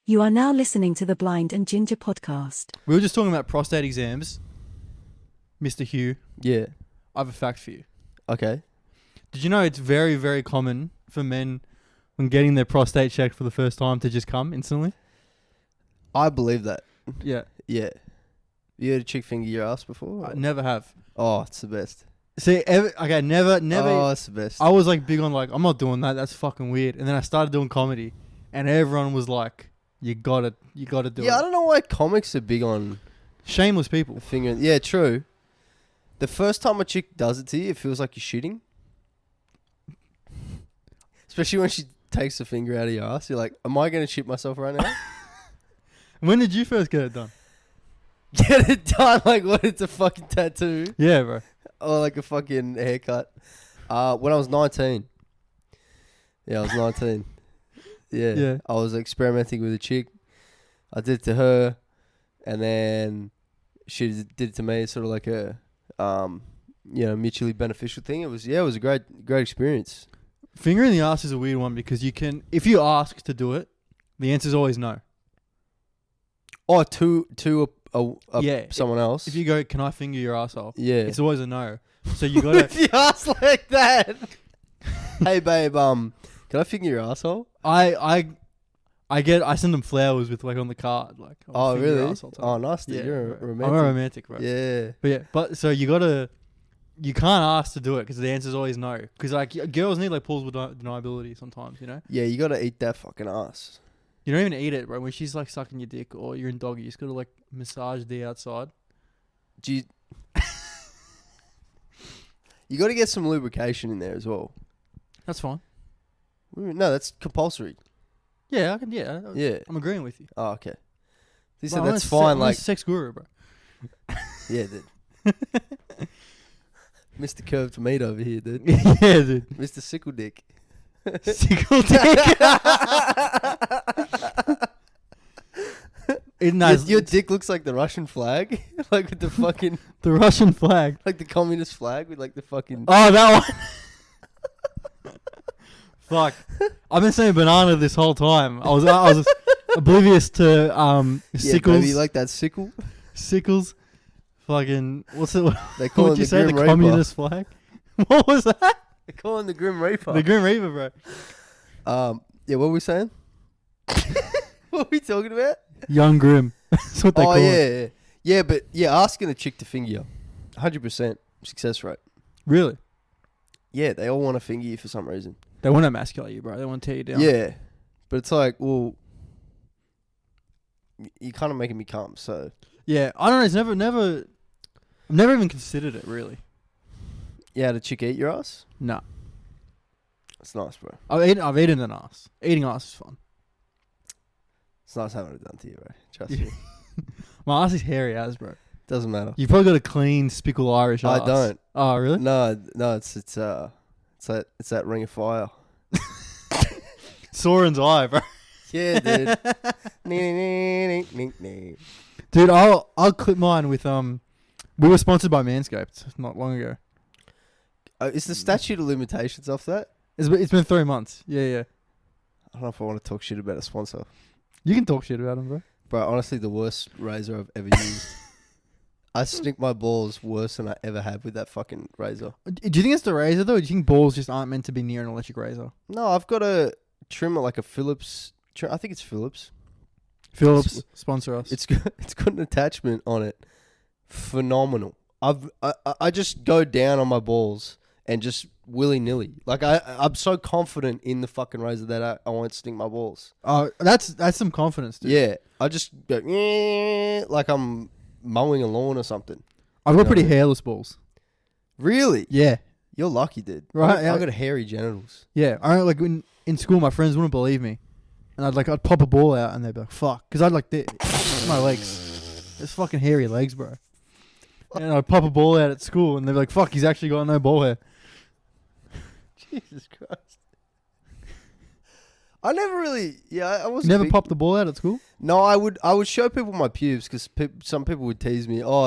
You are now listening to the Blind and Ginger podcast. We were just talking about prostate exams. Mr. Hugh, Yeah. I have a fact for you. Okay. Did you know it's very, very common for men when getting their prostate checked for the first time to just come instantly? I believe that. Yeah. Yeah. You had a chick finger your ass before? I never have. Oh, it's the best. See, never. Oh, it's the best. I was like big on like, I'm not doing that. That's fucking weird. And then I started doing comedy and everyone was like, you gotta do it. Yeah, I don't know why comics are big on Shameless people. fingering. Yeah, true. The first time a chick does it to you, it feels like you're shitting. Especially when she takes a finger out of your ass. You're like, am I going to shit myself right now? When did you first get it done? Get it done like what? It's a fucking tattoo? Yeah, bro. Or like a fucking haircut? When I was 19. Yeah, I was 19. Yeah. I was experimenting with a chick. I did it to her. And then she did it to me. Sort of like a, mutually beneficial thing. It was a great experience. Finger in the ass is a weird one because you can, if you ask to do it, the answer's always no. Oh, to Yeah. someone else. If you go, can I finger your asshole? Yeah. It's always a no. So you gotta. If you ask like that. Hey babe, can I finger your asshole? I send them flowers with like on the card, like. Oh finger your really? asshole type. Oh nice. Yeah, You're bro. a romantic. I'm a romantic, bro. Yeah. But so you can't ask to do it because the answer's always no. Because like girls need like plausible deniability sometimes, you know. Yeah, you gotta eat that fucking ass. You don't even eat it, bro. When she's like sucking your dick or you're in doggy, you just gotta like massage the outside. You gotta get some lubrication in there as well. That's fine. No, that's compulsory. Yeah, I can. Yeah, Yeah. I'm agreeing with you. Oh, okay. He Bro, said that's fine. I'm a Like, sex guru, bro. yeah, dude. Mr. Curved Meat over here, dude. Yeah, dude. Mr. Sickle Dick. Sickle dick. Your dick looks like the Russian flag, like with the fucking the Russian flag. like the communist flag with like the fucking. Oh, that one. Fuck. I've been saying banana this whole time. I was oblivious to Yeah, sickles. baby, you like that sickle? Sickles. Fucking what's it? They call What'd it you say? The Grim Reaper. communist flag. What was that? They call him the Grim Reaper. The Grim Reaper, bro. Yeah, what were we saying? What were we talking about? Young Grim. That's what they call it. Yeah, but asking a chick to finger you, 100% success rate. Really? Yeah, they all want to finger you for some reason. They want to emasculate you, bro. They want to tear you down. Yeah, but it's like, well, you're kind of making me come, so. Yeah, I don't know. It's I've never even considered it, really. Yeah, had a chick eat your ass? No. It's nice, bro. I've eaten an ass. Eating ass is fun. It's nice having it done to you, bro. Trust me. My ass is hairy as, bro. Doesn't matter. You've probably got a clean, spickle Irish ass. I don't. Oh, really? No, it's that Ring of Fire. Soren's eye, bro. Yeah, dude. Dude, I'll clip mine with we were sponsored by Manscaped not long ago. Is the statute of limitations off that? It's been 3 months. Yeah. I don't know if I want to talk shit about a sponsor. You can talk shit about them, bro. Bro, honestly, the worst razor I've ever used. I snip my balls worse than I ever have with that fucking razor. Do you think it's the razor though? Or do you think balls just aren't meant to be near an electric razor? No, I've got a trimmer like a Philips. I think it's Philips. Philips, sponsor us. It's got an attachment on it. Phenomenal. I just go down on my balls and just willy-nilly. Like I'm so confident in the fucking razor that I won't stink my balls. Oh, that's some confidence, dude. Yeah, I just go like I'm mowing a lawn or something. I've got pretty hairless balls. Really? Yeah. You're lucky, dude. Right, I've got hairy genitals. Yeah. I like in school, my friends wouldn't believe me, and I'd pop a ball out, and they'd be like, "Fuck," because I'd like my legs, it's fucking hairy legs, bro. And I'd pop a ball out at school, and they'd be like, "Fuck, he's actually got no ball hair." Jesus Christ. I never really, I wasn't. You never popped the ball out at school? No, I would show people my pubes because some people would tease me. Oh,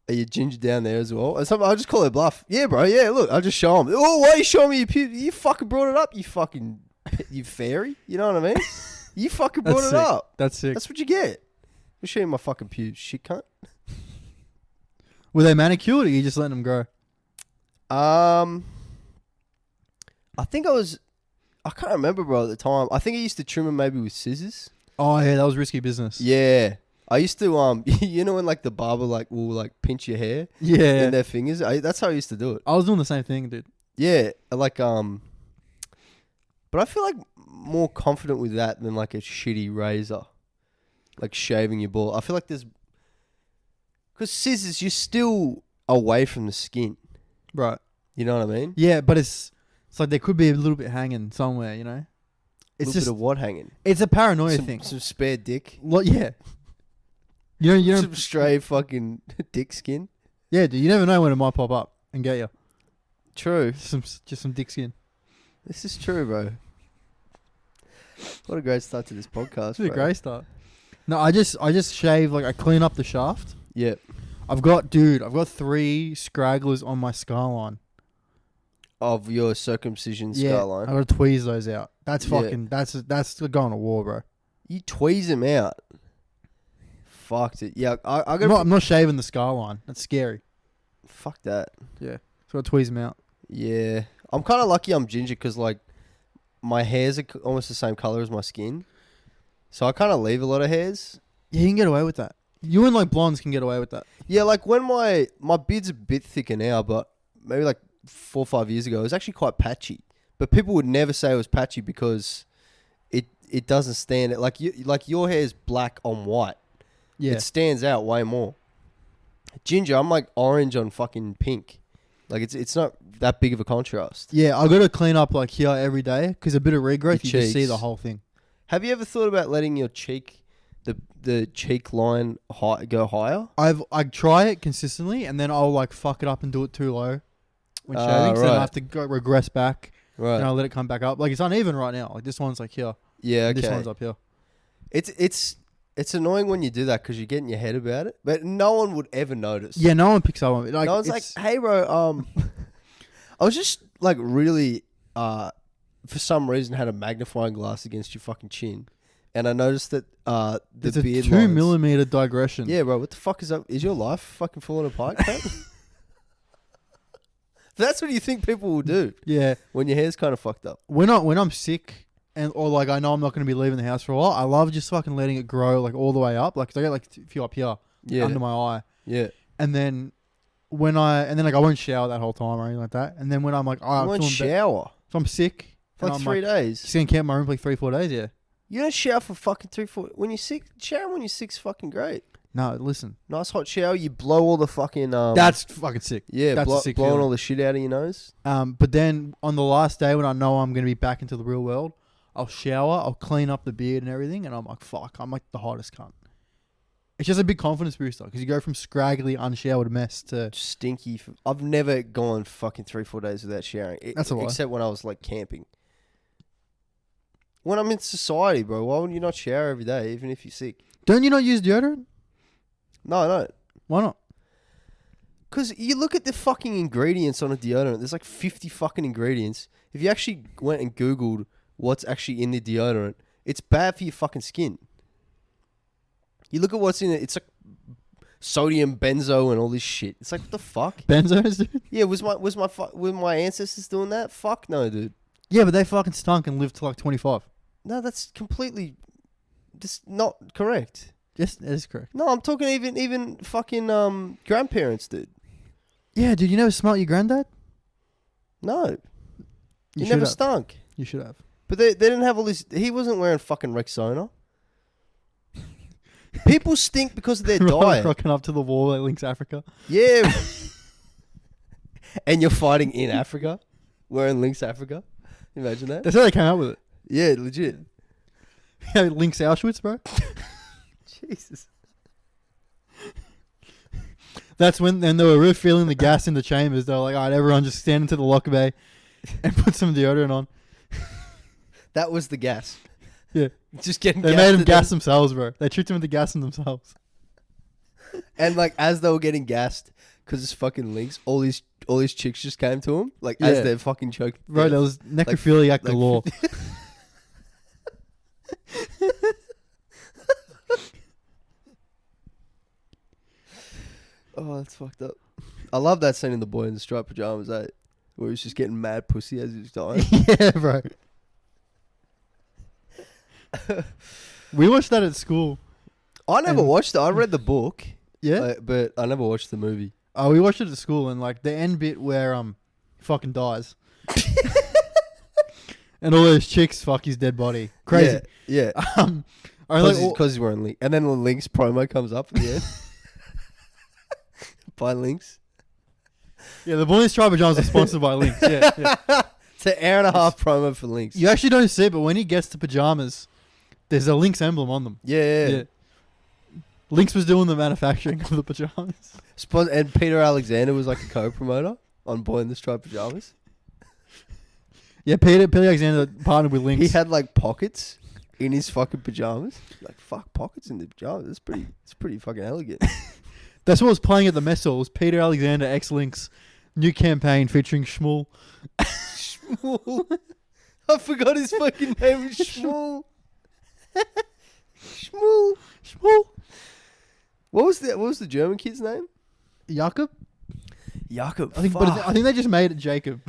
are you ginger down there as well? And I just call it bluff. Yeah, bro. Yeah, look, I'll just show them. Oh, why are you showing me your pubes? You fucking brought it up. You fairy. You know what I mean? You fucking brought it sick. up. That's sick. That's what you get. I'll show you my fucking pubes, shit cunt. Were they manicured or you just letting them grow? I think I can't remember, bro, at the time. I think I used to trim them maybe with scissors. Oh, yeah, that was risky business. Yeah. I used to, you know when like the barber like will like pinch your hair Yeah. in their fingers? That's how I used to do it. I was doing the same thing, dude. Yeah, like, but I feel like more confident with that than like a shitty razor. Like shaving your ball. I feel like because scissors, you're still away from the skin. Right. You know what I mean? Yeah, but it's like there could be a little bit hanging somewhere, you know? It's a little bit of what hanging? It's a paranoia thing. Some spare dick. Yeah. You know, Some stray fucking dick skin. yeah, dude, you never know when it might pop up and get you. True. Just some dick skin. This is true, bro. What a great start to this podcast, It's a bro. great start. No, I just shave, like I clean up the shaft. Yeah. I've got 3 scragglers on my scar line. Of your circumcision Yeah, scar line. I gotta tweeze those out. That's Yeah. fucking, that's going to war, bro. You tweeze them out. Fucked it. Yeah, I I'm not shaving the scar line. That's scary. Fuck that. Yeah. So I tweeze them out. Yeah. I'm kind of lucky I'm ginger because, like, my hairs are almost the same color as my skin. So I kind of leave a lot of hairs. Yeah, you can get away with that. You and, like, blondes can get away with that. Yeah, like, when my beard's a bit thicker now, but maybe, like, 4 or 5 years ago, it was actually quite patchy. But people would never say it was patchy because it doesn't stand... Like, your hair is black on white. Yeah. It stands out way more. Ginger, I'm like orange on fucking pink. Like it's not that big of a contrast. Yeah, I got to clean up, like, here every day because a bit of regrowth, you just see cheeks. the whole thing. Have you ever thought about letting your cheek, the cheek line go higher? I try it consistently and then I'll, like, fuck it up and do it too low when shaving. So then I right. have to regress back Right. and I'll let it come back up. Like, it's uneven right now. Like, this one's, like, here. Yeah, okay. This one's up here. It's annoying when you do that because you get in your head about it, but no one would ever notice. Yeah, no one picks up on it. Like, no one's like, "Hey, bro, I was just like really, for some reason, had a magnifying glass against your fucking chin, and I noticed that the it's a beard 2 lines- millimeter digression. Yeah, bro, what the fuck is that? Is your life fucking falling apart? Cunt? That's what you think people will do Yeah. when your hair's kind of fucked up. When I'm sick or like I know I'm not going to be leaving the house for a while, I love just fucking letting it grow like all the way up. Like 'cause I get like a few up here Yeah, under my eye, yeah. and then like I won't shower that whole time or anything like that. And then when I'm like, You I'm won't feeling shower if I'm sick for and like I'm 3 days. just gonna camp my room for like 3-4 days. Yeah. You don't shower for fucking 3-4. When you're sick, shower when you're sick's fucking great. No, listen, Nice hot shower. You blow all the fucking that's fucking sick. yeah, that's a sick blowing feeling. all the shit out of your nose. But then on the last day when I know I'm gonna be back into the real world, I'll shower, I'll clean up the beard and everything, and I'm like, fuck, I'm like the hottest cunt. It's just a big confidence booster because you go from scraggly, unshowered mess to Stinky. I've never gone fucking 3-4 days without showering. That's a lie. Except when I was like camping. When I'm in society, bro, why would you not shower every day, even if you're sick? Don't you not use deodorant? No. Why not? Because you look at the fucking ingredients on a deodorant. There's like 50 fucking ingredients. If you actually went and Googled what's actually in the deodorant, it's bad for your fucking skin. You look at what's in it. It's like sodium benzo and all this shit. It's like, what the fuck? Benzos, dude? Yeah, were my ancestors doing that? Fuck no, dude. Yeah, but they fucking stunk and lived to like 25. No, that's completely just not correct. Yes, that is correct. No, I'm talking even fucking grandparents, dude. Yeah, dude, you never smelt your granddad? No, You he never have. stunk. You should have. But they didn't have all this. He wasn't wearing fucking Rexona. People stink because of their diet. Rocking up to the wall at Lynx Africa. Yeah. And you're fighting in Africa, wearing Lynx Africa. Imagine that. That's how they came up with it. Yeah, legit. Yeah, Lynx Auschwitz, bro. Jesus. That's when they were really feeling the gas in the chambers. They were like, all right, everyone just stand into the locker bay and put some deodorant on. That was the gas. Yeah. Just getting. They made them gas themselves, bro. They tricked them into gassing themselves. And like as they were getting gassed, because it's fucking Lynx, all these chicks just came to him, like Yeah. as they're fucking choking. Bro, there was necrophiliac galore. Oh, that's fucked up. I love that scene in The Boy in the Striped Pajamas, where he's just getting mad pussy as he's dying. Yeah, bro. We watched that at school. I never watched it. I read the book. Yeah? But I never watched the movie. Oh, we watched it at school, and like the end bit where he fucking dies. And all those chicks fuck his dead body. Crazy. Yeah. Because he's wearing Lynx. And then the Lynx promo comes up at the end. By Lynx. Yeah, the Boy in the Striped Pajamas are sponsored by Lynx. Yeah. It's an hour and a half promo for Lynx. You actually don't see it, but when he gets to pajamas, there's a Lynx emblem on them. Yeah. Lynx was doing the manufacturing of the pajamas. And Peter Alexander was like a co-promoter on Boy in the Striped Pajamas. Yeah, Peter Alexander partnered with Lynx. He had like pockets in his fucking pajamas. Like, fuck, pockets in the pajamas. It's pretty fucking elegant. That's what was playing at the mess hall. Was Peter Alexander x Lynx new campaign featuring Schmuel. Schmuel. I forgot his fucking name was Schmuel. Schmuel. What was the German kid's name? Jakob. I think. I think they just made it Jacob.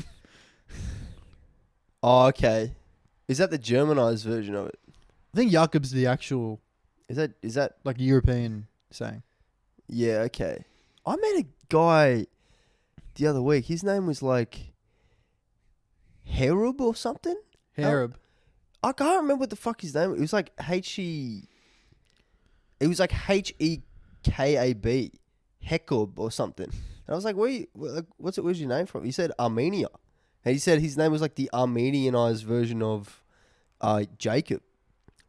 Oh, okay. Is that the Germanized version of it? I think Jakob's the actual. Is that like European saying? Yeah. Okay. I met a guy the other week. His name was like Herub or something. Herub. I can't remember what the fuck his name. It was like H-E. It was like H-E-K-A-B, Hekub or something. And I was like, where's your name from? He said Armenia. And he said his name was like the Armenianized version of Jacob.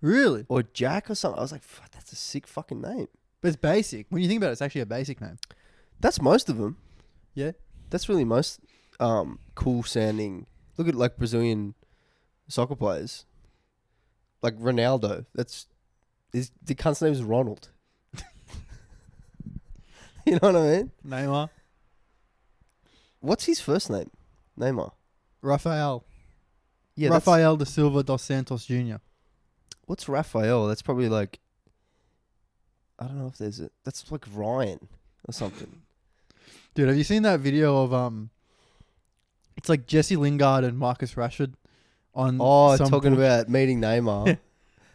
Really? Or Jack or something. I was like, fuck, that's a sick fucking name. But it's basic. When you think about it, it's actually a basic name. That's most of them. Yeah. That's really most cool sounding. Look at like Brazilian soccer players. Like Ronaldo. The cunt's name is Ronald. You know what I mean? Neymar. What's his first name? Neymar. Rafael. Yeah, Rafael da Silva dos Santos Jr. What's Rafael? That's probably like, I don't know if there's that's like Ryan or something. Dude, have you seen that video of it's like Jesse Lingard and Marcus Rashford on talking about meeting Neymar.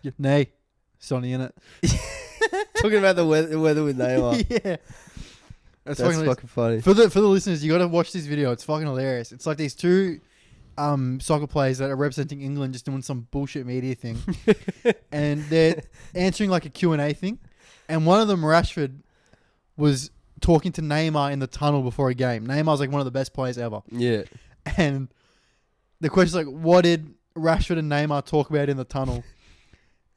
Yeah, nay, Sonny in it. Talking about the weather with Neymar. Yeah. That's fucking funny. For the listeners, you got to watch this video. It's fucking hilarious. It's like these two soccer players that are representing England just doing some bullshit media thing. And they're answering like a Q&A thing. And one of them, Rashford, was talking to Neymar in the tunnel before a game. Neymar's like one of the best players ever. Yeah. And the question's like, what did Rashford and Neymar talk about in the tunnel?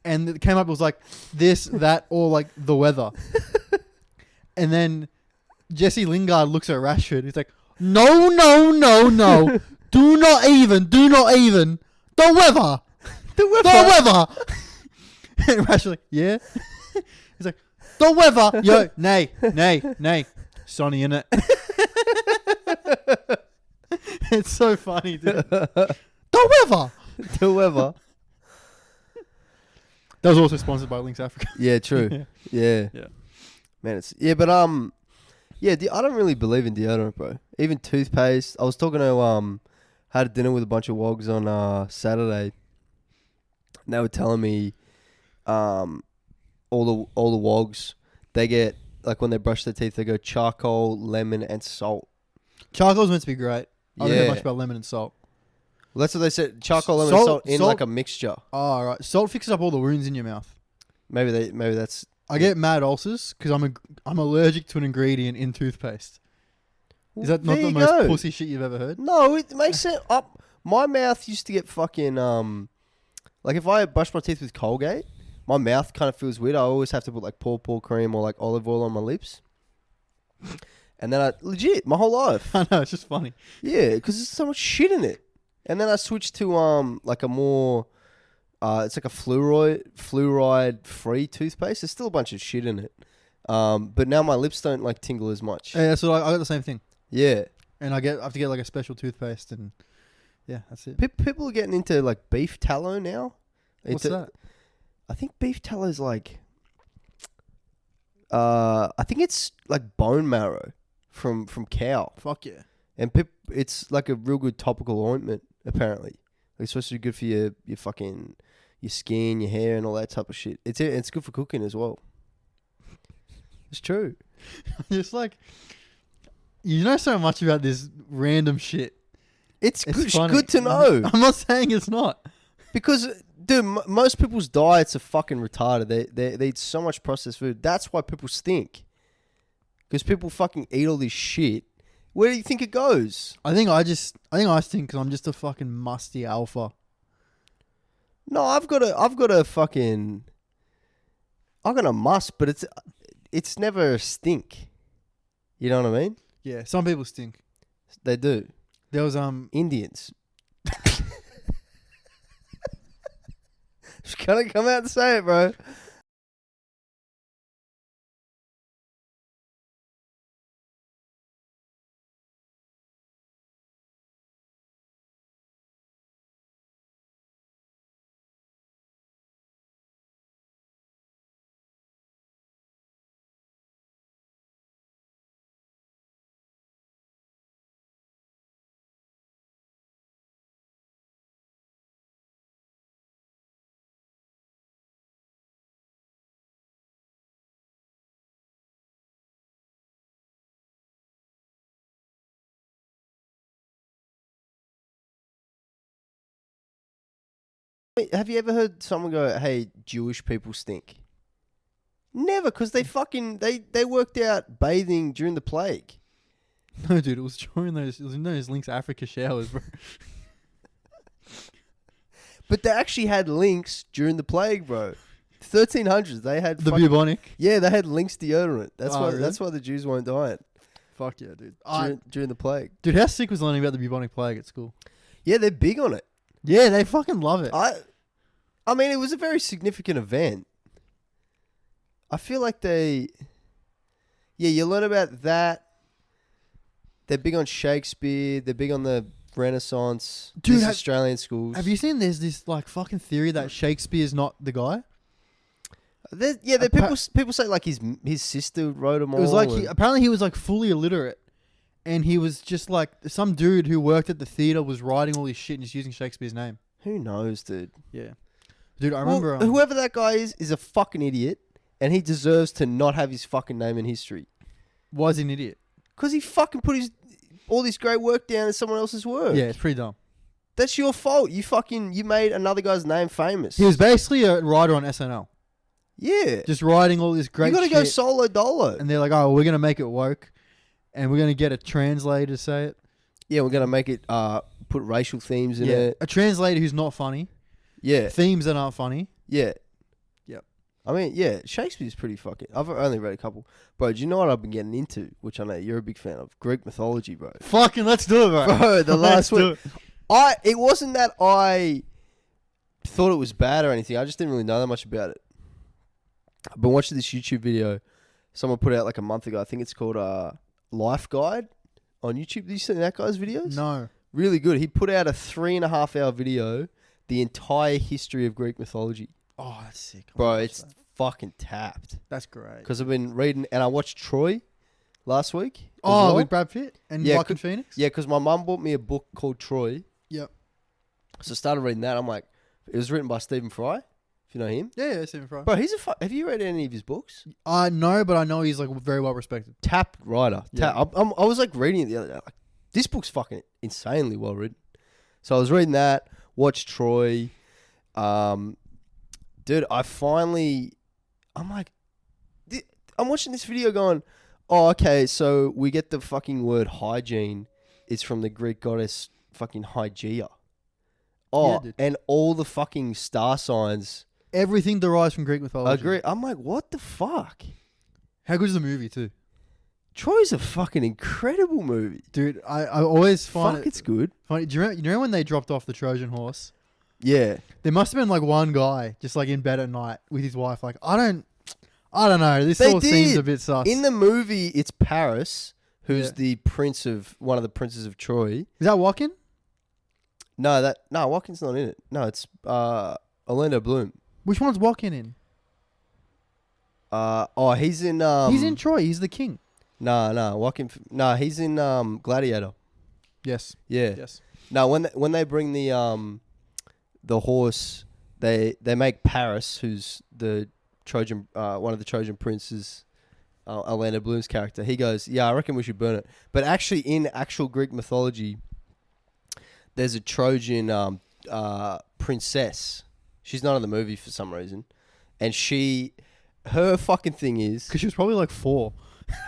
And it came up, it was like this, that, or like the weather. And then Jesse Lingard looks at Rashford. He's like, no. do not even. The weather. And Rashford's like, yeah. He's like, the weather. Yo, nay. Sonny in it. It's so funny, dude. The weather. That was also sponsored by Lynx Africa. Yeah, true. Yeah. Man, but I don't really believe in deodorant, bro. Even toothpaste. I was talking to had a dinner with a bunch of wogs on Saturday. And they were telling me all the wogs, they get, like when they brush their teeth, they go charcoal, lemon, and salt. Charcoal's meant to be great. I don't know much about lemon and salt. Well, that's what they said. Charcoal, lemon, and salt in like a mixture. Oh, right. Salt fixes up all the wounds in your mouth. Maybe that's. I get mad ulcers because I'm allergic to an ingredient in toothpaste. Is that not the most pussy shit you've ever heard? No, it makes sense. My mouth used to get fucking like if I brush my teeth with Colgate, my mouth kind of feels weird. I always have to put like paw cream or like olive oil on my lips. And then legit my whole life. I know, it's just funny. Yeah, because there's so much shit in it. And then I switched to like a more it's like a fluoride free toothpaste. There's still a bunch of shit in it. But now my lips don't like tingle as much. Yeah, so I got the same thing. Yeah. And I have to get like a special toothpaste, and yeah, that's it. People are getting into like beef tallow now. What's that? I think beef tallow is like I think it's like bone marrow from cow. Fuck yeah. And it's like a real good topical ointment, apparently. Like, it's supposed to be good for your fucking your skin, your hair, and all that type of shit. It's good for cooking as well. It's true. It's like, you know so much about this random shit. It's funny. good to know. I'm not saying it's not. Because, dude, most people's diets are fucking retarded. They eat so much processed food. That's why people stink. Because people fucking eat all this shit. Where do you think it goes? I think I stink because I'm just a fucking musty alpha. No, I've got a must, but it's never a stink. You know what I mean? Yeah, some people stink. They do. There was Indians. Just gotta come out and say it, bro. Wait, have you ever heard someone go, "Hey, Jewish people stink"? Never, because they worked out bathing during the plague. no, dude. It was during those Lynx Africa showers, bro. But they actually had lynx during the plague, bro. 1300s, they had The bubonic. Yeah, they had lynx deodorant. That's why. Really? That's why the Jews weren't dying Fuck yeah, dude. during the plague. Dude, how sick was learning about the bubonic plague at school? Yeah, they're big on it. Yeah, they fucking love it. I mean, it was a very significant event. I feel like you learn about that. They're big on Shakespeare. They're big on the Renaissance. Dude, This Australian schools. Have you seen there's this like fucking theory that Shakespeare's not the guy? People say like his sister wrote them all. It was like apparently he was like fully illiterate, and he was just like some dude who worked at the theater was writing all this shit and just using Shakespeare's name. Who knows, dude? Yeah, dude, I remember whoever that guy is a fucking idiot, and he deserves to not have his fucking name in history. Why is he an idiot? Because he fucking put all this great work down as someone else's work. Yeah, it's pretty dumb. That's your fault. You made another guy's name famous. He was basically a writer on SNL. Yeah. Just writing all this great shit. You gotta go solo dolo. And they're like, oh, we're going to make it woke. And we're going to get a translator to say it. Yeah, we're going to make it, put racial themes in it. A translator who's not funny. Yeah. Themes that aren't funny. Yeah. Yep. I mean, yeah, Shakespeare's pretty fucking... I've only read a couple. Bro, do you know what I've been getting into? Which I know you're a big fan of. Greek mythology, bro. Fucking let's do it, bro. Bro, the last week. It wasn't that I thought it was bad or anything. I just didn't really know that much about it. I've been watching this YouTube video someone put out like a month ago. I think it's called Life Guide on YouTube. Did you see that guy's videos? No. Really good. He put out a 3.5 hour video, the entire history of Greek mythology. Oh, that's sick. Bro, it's fucking tapped. That's great. Because I've been reading, and I watched Troy last week. Oh, with Brad Pitt and Joaquin Phoenix? Yeah, because my mum bought me a book called Troy. Yep. So I started reading that. I'm like, it was written by Stephen Fry, if you know him. Yeah, Stephen Fry. Bro, have you read any of his books? No, but I know he's like very well respected. Tapped writer. Yeah. I was like reading it the other day. Like, this book's fucking insanely well written. So I was reading that, watched Troy. Dude, I'm like, I'm watching this video going, oh, okay, so we get the fucking word hygiene. It's from the Greek goddess fucking Hygeia. Oh, Yeah, and all the fucking star signs Everything derives from Greek mythology. agree. I'm like, what the fuck? How good is the movie too? Troy's a fucking incredible movie. Dude, I always find Fuck, it it's good. funny. Do you know when they dropped off the Trojan horse? Yeah. There must have been like one guy just like in bed at night with his wife like, I don't know. This They all seems did. a bit sus. In the movie, it's Paris, who's Yeah. the one of the princes of Troy. Is that Joaquin? No, Watkins not in it. No, it's Orlando Bloom. Which one's Joaquin in? He's in. He's in Troy. He's the king. Nah, he's in Gladiator. Yes. Yeah. Yes. No, when they bring the horse, they make Paris, who's the Trojan, one of the Trojan princes, Orlando Bloom's character. He goes, "Yeah, I reckon we should burn it." But actually, in actual Greek mythology, there's a Trojan princess. She's not in the movie for some reason, and her fucking thing is Because she was probably like 4.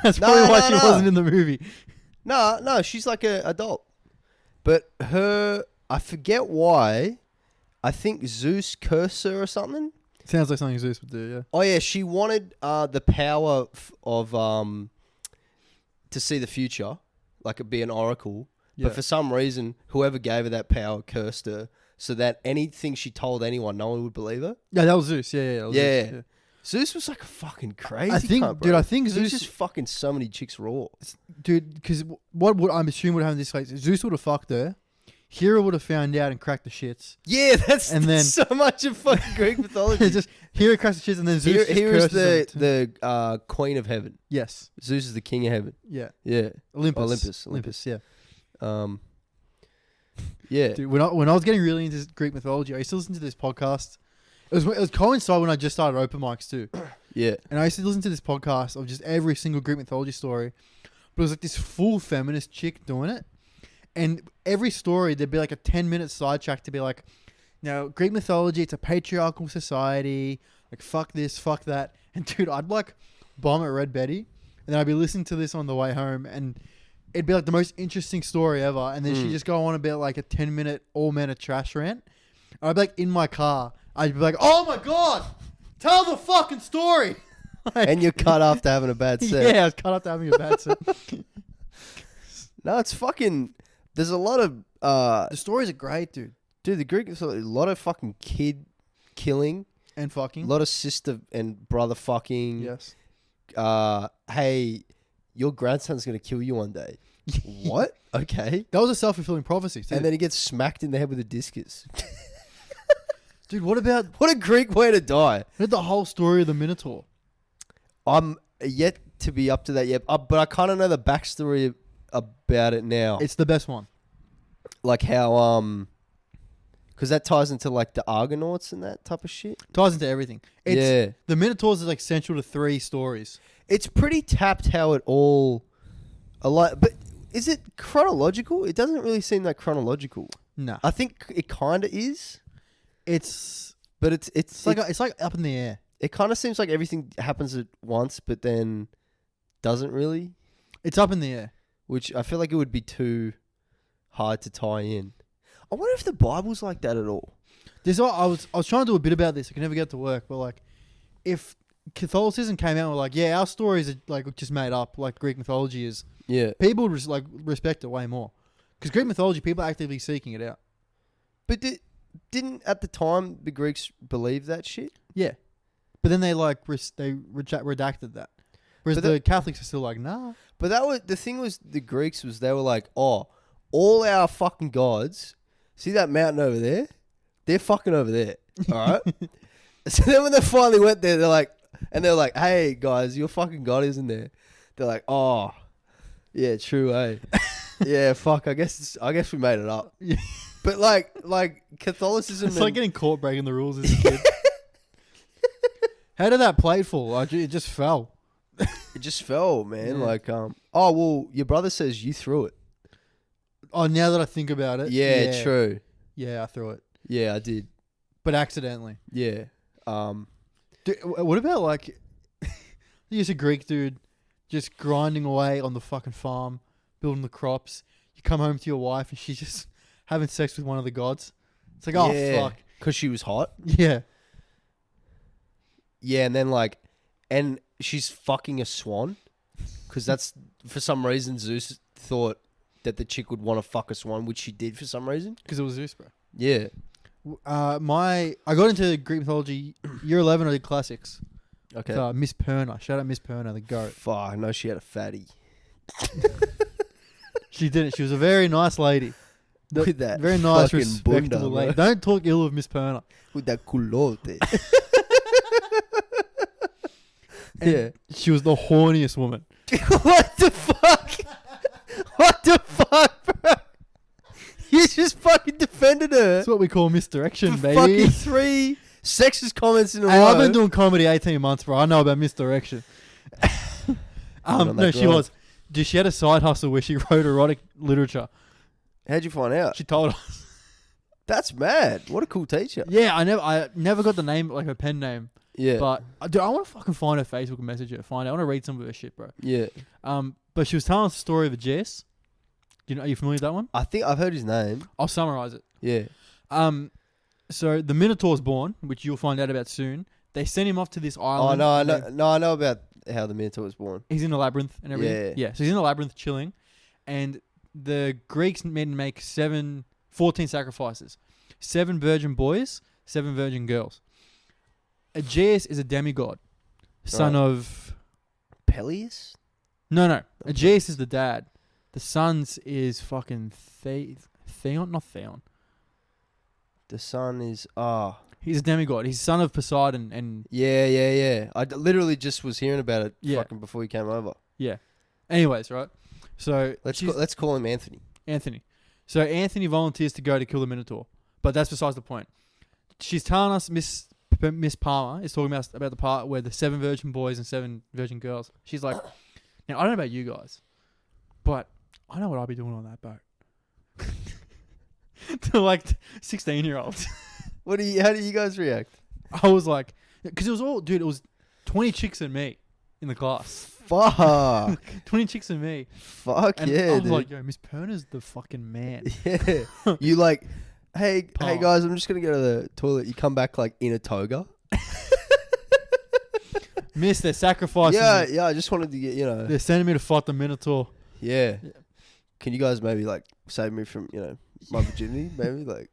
That's probably why she wasn't in the movie. no, she's like a adult, but I forget why. I think Zeus cursed her or something. Sounds like something Zeus would do, yeah. Oh yeah, she wanted the power of to see the future, like be an oracle. Yeah. But for some reason, whoever gave her that power cursed her, so that anything she told anyone, no one would believe her. Yeah, that was Zeus. Yeah. That was Yeah. Zeus, yeah. Zeus was like a fucking crazy. I think, cunt, bro. dude, I think He was Zeus, just fucking so many chicks raw. dude, because what would I'm assuming would happen in this case? Zeus would have fucked her. Hera would have found out and cracked the shits. Yeah, that's then so much of fucking Greek mythology. Just Hera cracks the shits, and then Zeus. Here's curses him. the queen of heaven. Yes. Zeus is the king of heaven. Yeah. Yeah. Olympus. Olympus. Yeah. Yeah. Dude, when I was getting really into Greek mythology, I used to listen to this podcast. It was coincide when I just started open mics too. Yeah. And I used to listen to this podcast of just every single Greek mythology story. But it was like this full feminist chick doing it. And every story, there'd be like a 10-minute sidetrack to be like, now, Greek mythology, it's a patriarchal society. Like, fuck this, fuck that. And dude, I'd like bomb at Red Betty. And then I'd be listening to this on the way home. And it'd be like the most interesting story ever. And then she'd just go on about like a 10-minute all men are trash rant. And I'd be like in my car. I'd be like, oh my God, tell the fucking story. Like, And you're cut after having a bad set. yeah, I was cut after having a bad set. No, it's fucking... There's a lot of... The stories are great, dude. Dude, the Greek... A lot of fucking kid killing. And A fucking. lot of sister and brother fucking. Yes. Hey, your grandson's going to kill you one day. What? Okay. That was a self-fulfilling prophecy, too. And then he gets smacked in the head with a discus. Dude, what about What a Greek way to die. the whole story of the Minotaur? I'm yet to be up to that yet. But I kind of know the backstory about it now. It's the best one. Like how... Because that ties into like the Argonauts and that type of shit. Ties into everything. Yeah. The Minotaurs is like central to 3 stories. It's pretty tapped how it all... But is it chronological? It doesn't really seem that chronological. No. I think it kind of is. It's But it's like up in the air. it kind of seems like everything happens at once, but then doesn't really. It's up in the air. Which I feel like it would be too hard to tie in. I wonder if the Bible's like that at all. I was trying to do a bit about this. I could never get to work, but like, if Catholicism came out and were like, yeah, our stories are like just made up, like Greek mythology is, Yeah. people would respect it way more. Because Greek mythology, people are actively seeking it out. But didn't at the time the Greeks believe that shit? Yeah, but then they redacted that. Whereas But the Catholics are still like, nah. But the thing was the Greeks was they were like, oh, all our fucking gods, see that mountain over there? They're fucking over there. All right. So then when they finally went there, they're like, hey guys, your fucking god isn't there. They're like, oh, yeah, true, eh? Yeah, fuck. I guess we made it up. Yeah. But like Catholicism, It's like getting caught breaking the rules as a kid. How did that plate fall? Like it just fell. it just fell, man. Yeah. Like, oh well, your brother says you threw it. Oh, now that I think about it. Yeah, true. Yeah, I threw it. Yeah, I did. But accidentally. Yeah. Dude, what about like, you're a Greek dude just grinding away on the fucking farm, building the crops. You come home to your wife and she's just having sex with one of the gods. It's like, oh, fuck. Because she was hot. Yeah. Yeah, and then and she's fucking a swan. Because that's, for some reason, Zeus thought that the chick would want to fuck a swan, which she did for some reason. Because it was Zeus, bro. Yeah. I got into Greek mythology year 11. I did classics. Okay. With, Miss Perna. Shout out Miss Perna, the goat. Fuck, I know she had a fatty. She didn't. She was a very nice lady. With that very nice, fucking respectable bunda, lady. bro. Don't talk ill of Miss Perna. With that culote. Yeah. She was the horniest woman. What the fuck? What the fuck, bro? You just fucking defended her. That's what we call misdirection, for baby. fucking 3 sexist comments in a Hey, row. I've been doing comedy 18 months, bro. I know about misdirection. on No, that she grind. was. Dude, she had a side hustle where she wrote erotic literature. How'd you find out? She told us. That's mad. What a cool teacher. Yeah, I never got the name, like her pen name. Yeah. But dude, I want to fucking find her Facebook and message her. I want to read some of her shit, bro. Yeah. But she was telling us the story of a Jess. Are you familiar with that one? I think I've heard his name. I'll summarize it. Yeah. So the Minotaur's born, which you'll find out about soon. They send him off to this Oh, island. no, I know about how the Minotaur was born. He's in the labyrinth and everything. Yeah. Yeah. So he's in the labyrinth chilling, and the Greeks made him make 14 sacrifices, 7 virgin boys, 7 virgin girls. Aegeus is a demigod, son Right. of. Peleus? No. Aegeus is the dad. The sons is fucking Theon, not Theon. The son is... He's a demigod. He's son of Poseidon and Yeah. I literally just was hearing about it Yeah. fucking before you came over. yeah. Anyways, right. So Let's call him Anthony. Anthony. So Anthony volunteers to go to kill the Minotaur, but that's besides the point. She's telling us Miss Palmer is talking about the part where the 7 virgin boys and 7 virgin girls. She's like, now I don't know about you guys, but I know what I'll be doing on that boat. To like 16-year-olds. How do you guys react? I was like, because it was 20 chicks and me in the class. Fuck. 20 chicks and me. Fuck And yeah, I was dude. like, yo, Miss Perner's the fucking man. Yeah. You like, hey Palm. guys, I'm just going to go to the toilet. You come back like in a toga. Miss, they're sacrificing. Yeah, I just wanted to get, They're sending me to fight the Minotaur. Yeah. Can you guys maybe like save me from, my virginity? Maybe like.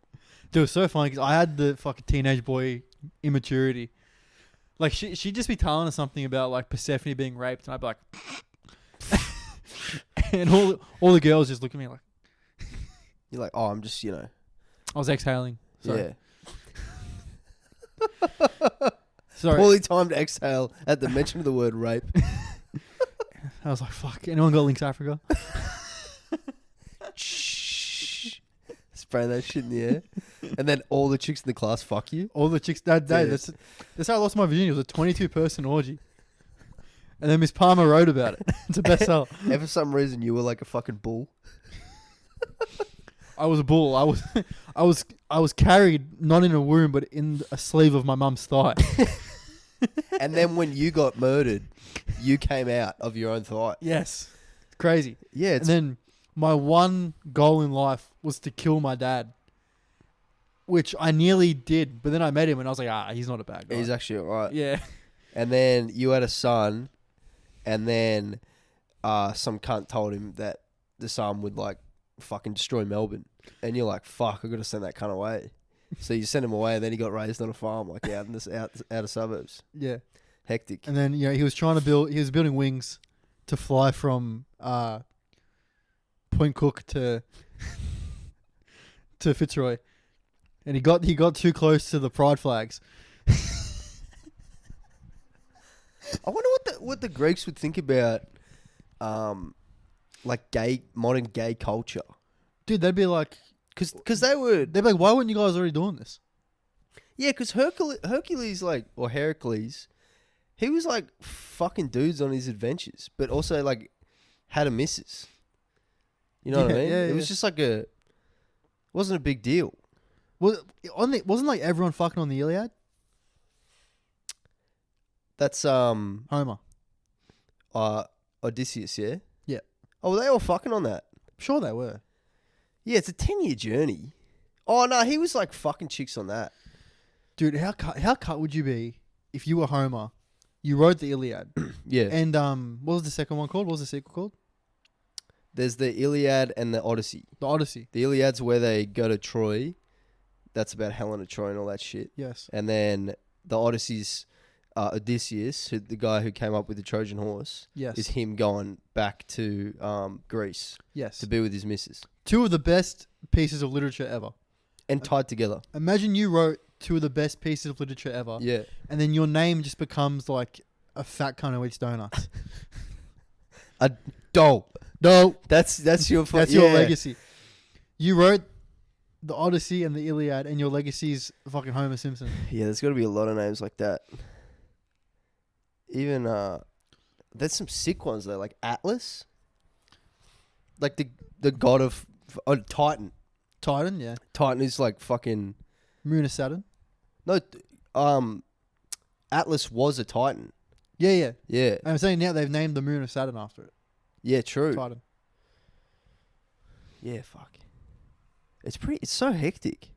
Dude, it was so funny because I had the fucking teenage boy immaturity. Like, she'd just be telling us something about, like, Persephone being raped, and I'd be like... and all the girls just look at me like... You're like, oh, I'm just, I was exhaling. Sorry. Yeah. Sorry. Poorly timed exhale at the mention of the word rape. I was like, fuck. Anyone got Lynx Africa? Shh. Spray that shit in the air. And then all the chicks in the class fuck you. All the chicks that day. Yeah. That's how I lost my virginity. It was a 22-person orgy. And then Miss Palmer wrote about it. It's a bestseller. And for some reason, you were like a fucking bull. I was a bull. I was carried not in a womb, but in a sleeve of my mum's thigh. And then when you got murdered, you came out of your own thigh. Yes, crazy. Yeah, And then my one goal in life was to kill my dad, which I nearly did. But then I met him, and I was like, he's not a bad guy. he's actually alright. Yeah. And then you had a son, and then some cunt told him that the son would like fucking destroy Melbourne. And you're like, fuck, I got to send that cunt away. So you sent him away, and then he got raised on a farm, like out of suburbs. Yeah. Hectic. And then he was building wings to fly from Point Cook to Fitzroy, and he got too close to the pride flags. I wonder what the Greeks would think about, like modern gay culture. Dude, they'd be like, Because they were... they'd be like, why weren't you guys already doing this? Yeah, because Hercules, or Heracles, he was like fucking dudes on his adventures, but also like had a missus. You know what I mean? Yeah, it was just like wasn't a big deal. Wasn't like everyone fucking on the Iliad? That's Homer. Odysseus, yeah? Yeah. Oh, were they all fucking on that? Sure they were. Yeah, it's a 10-year journey. Oh, no, he was like fucking chicks on that. Dude, how cut would you be if you were Homer? You wrote the Iliad. Yeah. And what was the second one called? What was the sequel called? There's the Iliad and the Odyssey. The Odyssey. The Iliad's where they go to Troy. That's about Helen of Troy and all that shit. Yes. And then the Odyssey's Odysseus, the guy who came up with the Trojan horse, Yes. is him going back to Greece Yes. to be with his missus. 2 of the best pieces of literature ever. And tied together. Imagine you wrote 2 of the best pieces of literature ever. Yeah. And then your name just becomes like a fat cunt who eats donuts. A dope. No, That's your that's your legacy. You wrote the Odyssey and the Iliad, and your legacy's fucking Homer Simpson. Yeah, there's got to be a lot of names like that. Even there's some sick ones though, like Atlas, like the god of Titan. Titan, yeah. Titan is like fucking Moon of Saturn. no. Atlas was a Titan. Yeah, yeah. Yeah, I'm saying now they've named the Moon of Saturn after it. yeah, true. Titan. Yeah, fuck. It's so hectic.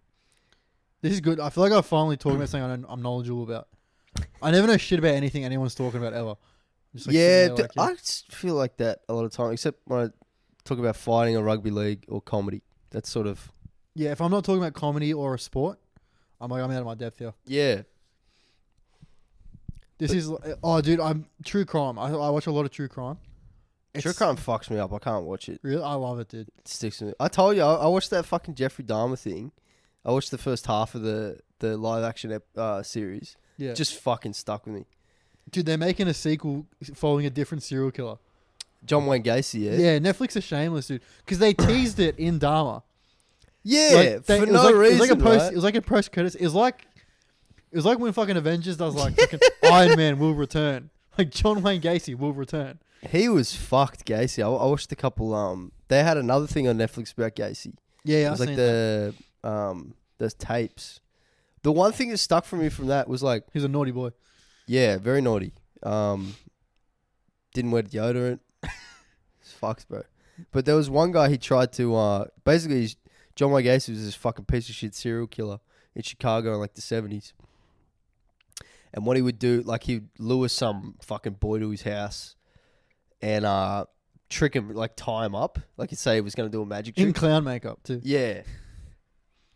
This is good. I feel like I'm finally talking about something I'm knowledgeable about. I never know shit about anything anyone's talking about ever. I'm just like Yeah, sitting there like, I just feel like that a lot of time, except when I talk about fighting or rugby league or comedy. That's sort of yeah, if I'm not talking about comedy or a sport, I'm out of my depth here. yeah. This is dude, I'm true crime. I watch a lot of true crime. True crime fucks me up. I can't watch it. Really, I love it, dude. It sticks to me. I told you, I watched that fucking Jeffrey Dahmer thing. I watched the first half of the live action series. Yeah, Just fucking stuck with me. dude, they're making a sequel following a different serial killer. John Wayne Gacy, yeah? Yeah, Netflix is shameless, dude, because they teased it in Dahmer. Yeah, Like, for it was no like, reason, It was like a post. right? It was like a post credits. It was like when fucking Avengers does like fucking Iron Man will return. Like John Wayne Gacy will return. He was fucked, Gacy. I watched a couple. They had another thing on Netflix about Gacy. Yeah, It I was seen like that. those tapes. The one thing that stuck for me from that was like, He's a naughty boy. yeah, very naughty. Didn't wear deodorant. It's fucked, bro. But there was one guy he tried to basically John Wayne Gacy was this fucking piece of shit serial killer in Chicago in like the 70s. And what he would do, like he'd lure some fucking boy to his house and trick him, like tie him up. Like he'd say he was going to do a magic trick. In clown makeup too. Yeah.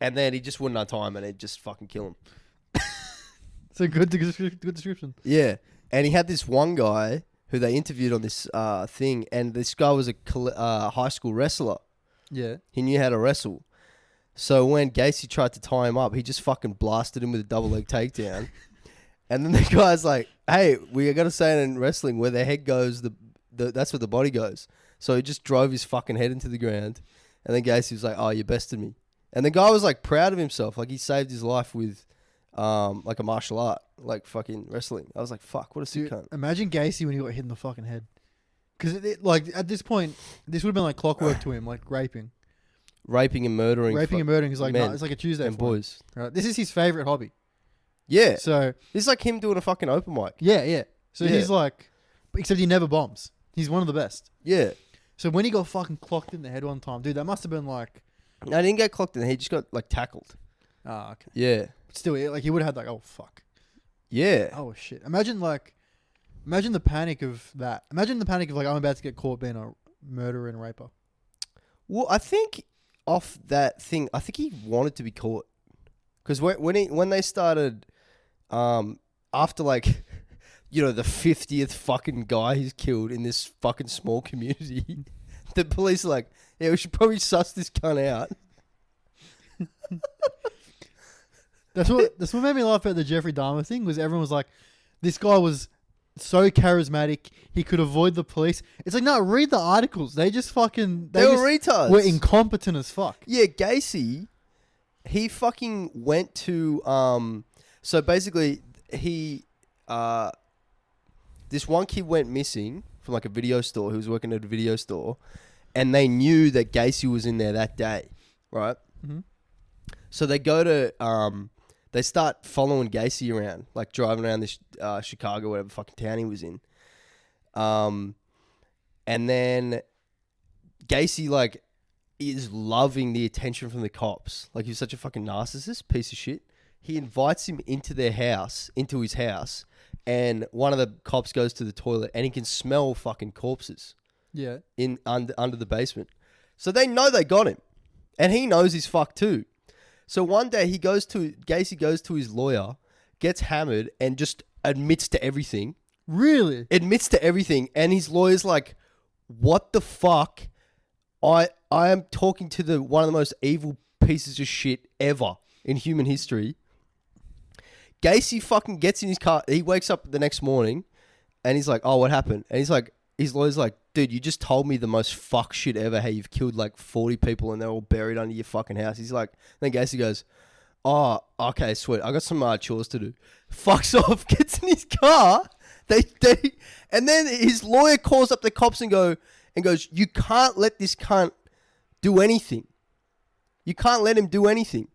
And then he just wouldn't untie him and he'd just fucking kill him. It's a good description. Yeah. And he had this one guy who they interviewed on this thing, and this guy was a high school wrestler. Yeah. He knew how to wrestle. So when Gacy tried to tie him up, he just fucking blasted him with a double leg takedown. And then the guy's like, hey, we got to say it in wrestling, where the head goes, that's where the body goes. So he just drove his fucking head into the ground. And then Gacy was like, oh, you bested me. And the guy was like proud of himself. Like he saved his life with like a martial art, like fucking wrestling. I was like, fuck, what a sick cunt. Imagine Gacy when he got hit in the fucking head. Because like at this point, this would have been like clockwork to him, like raping. Raping and murdering. Raping and murdering is like men it's like a Tuesday and for him. boys. Right? This is his favorite hobby. Yeah. So It's like him doing a fucking open mic. yeah. So Yeah. he's like, except he never bombs. He's one of the best. Yeah. So when he got fucking clocked in the head one time, dude, that must have been like, I didn't get clocked in the head. He just got like tackled. okay. Yeah. Still, like he would have had like, oh fuck, Yeah. oh shit. Imagine the panic of that. Imagine the panic of like I'm about to get caught being a murderer and raper. Well, I think off that thing, I think he wanted to be caught. Because when they started, after like, you know, the 50th fucking guy he's killed in this fucking small community, the police are like, yeah, we should probably suss this cunt out. That's what made me laugh about the Jeffrey Dahmer thing was everyone was like, this guy was so charismatic, he could avoid the police. It's like, no, read the articles. They just fucking They were retards. were incompetent as fuck. Yeah, Gacy, he fucking went to so basically he this one kid went missing from like a video store. He was working at a video store, and they knew that Gacy was in there that day, right? Mhm. So they go to they start following Gacy around, like driving around this Chicago, whatever fucking town he was in. And then Gacy like is loving the attention from the cops. Like he's such a fucking narcissist, piece of shit. He invites him into his house, and one of the cops goes to the toilet, and he can smell fucking corpses Yeah. in under the basement. So they know they got him, and he knows he's fucked too. So one day Gacy goes to his lawyer, gets hammered, and just admits to everything. Really? And his lawyer's like, "What the fuck? I am talking to one of the most evil pieces of shit ever in human history." Gacy fucking gets in his car. He wakes up the next morning, And he's like, "Oh, what happened?" And he's like, his lawyer's like, "Dude, you just told me the most fuck shit ever. How you've killed like 40 people and they're all buried under your fucking house." He's like, then Gacy goes, "Oh, okay, sweet. I got some chores to do." Fucks off, gets in his car. And then his lawyer calls up the cops and goes, "You can't let this cunt do anything. You can't let him do anything."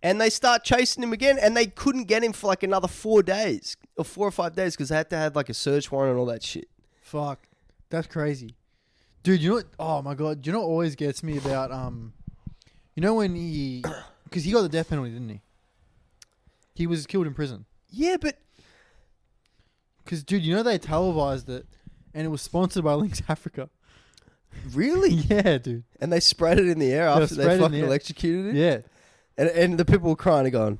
And they start chasing him again, and they couldn't get him for like another 4 days or 4 or 5 days because they had to have like a search warrant and all that shit. Fuck, that's crazy, dude. You know what? Oh my god, do you know what always gets me about you know when because he got the death penalty, didn't he? He was killed in prison. Yeah, but because dude, you know they televised it, and it was sponsored by Lynx Africa. Really? Yeah, dude. And they sprayed it in the air after they fucking electrocuted him. Yeah. And the people were crying and going.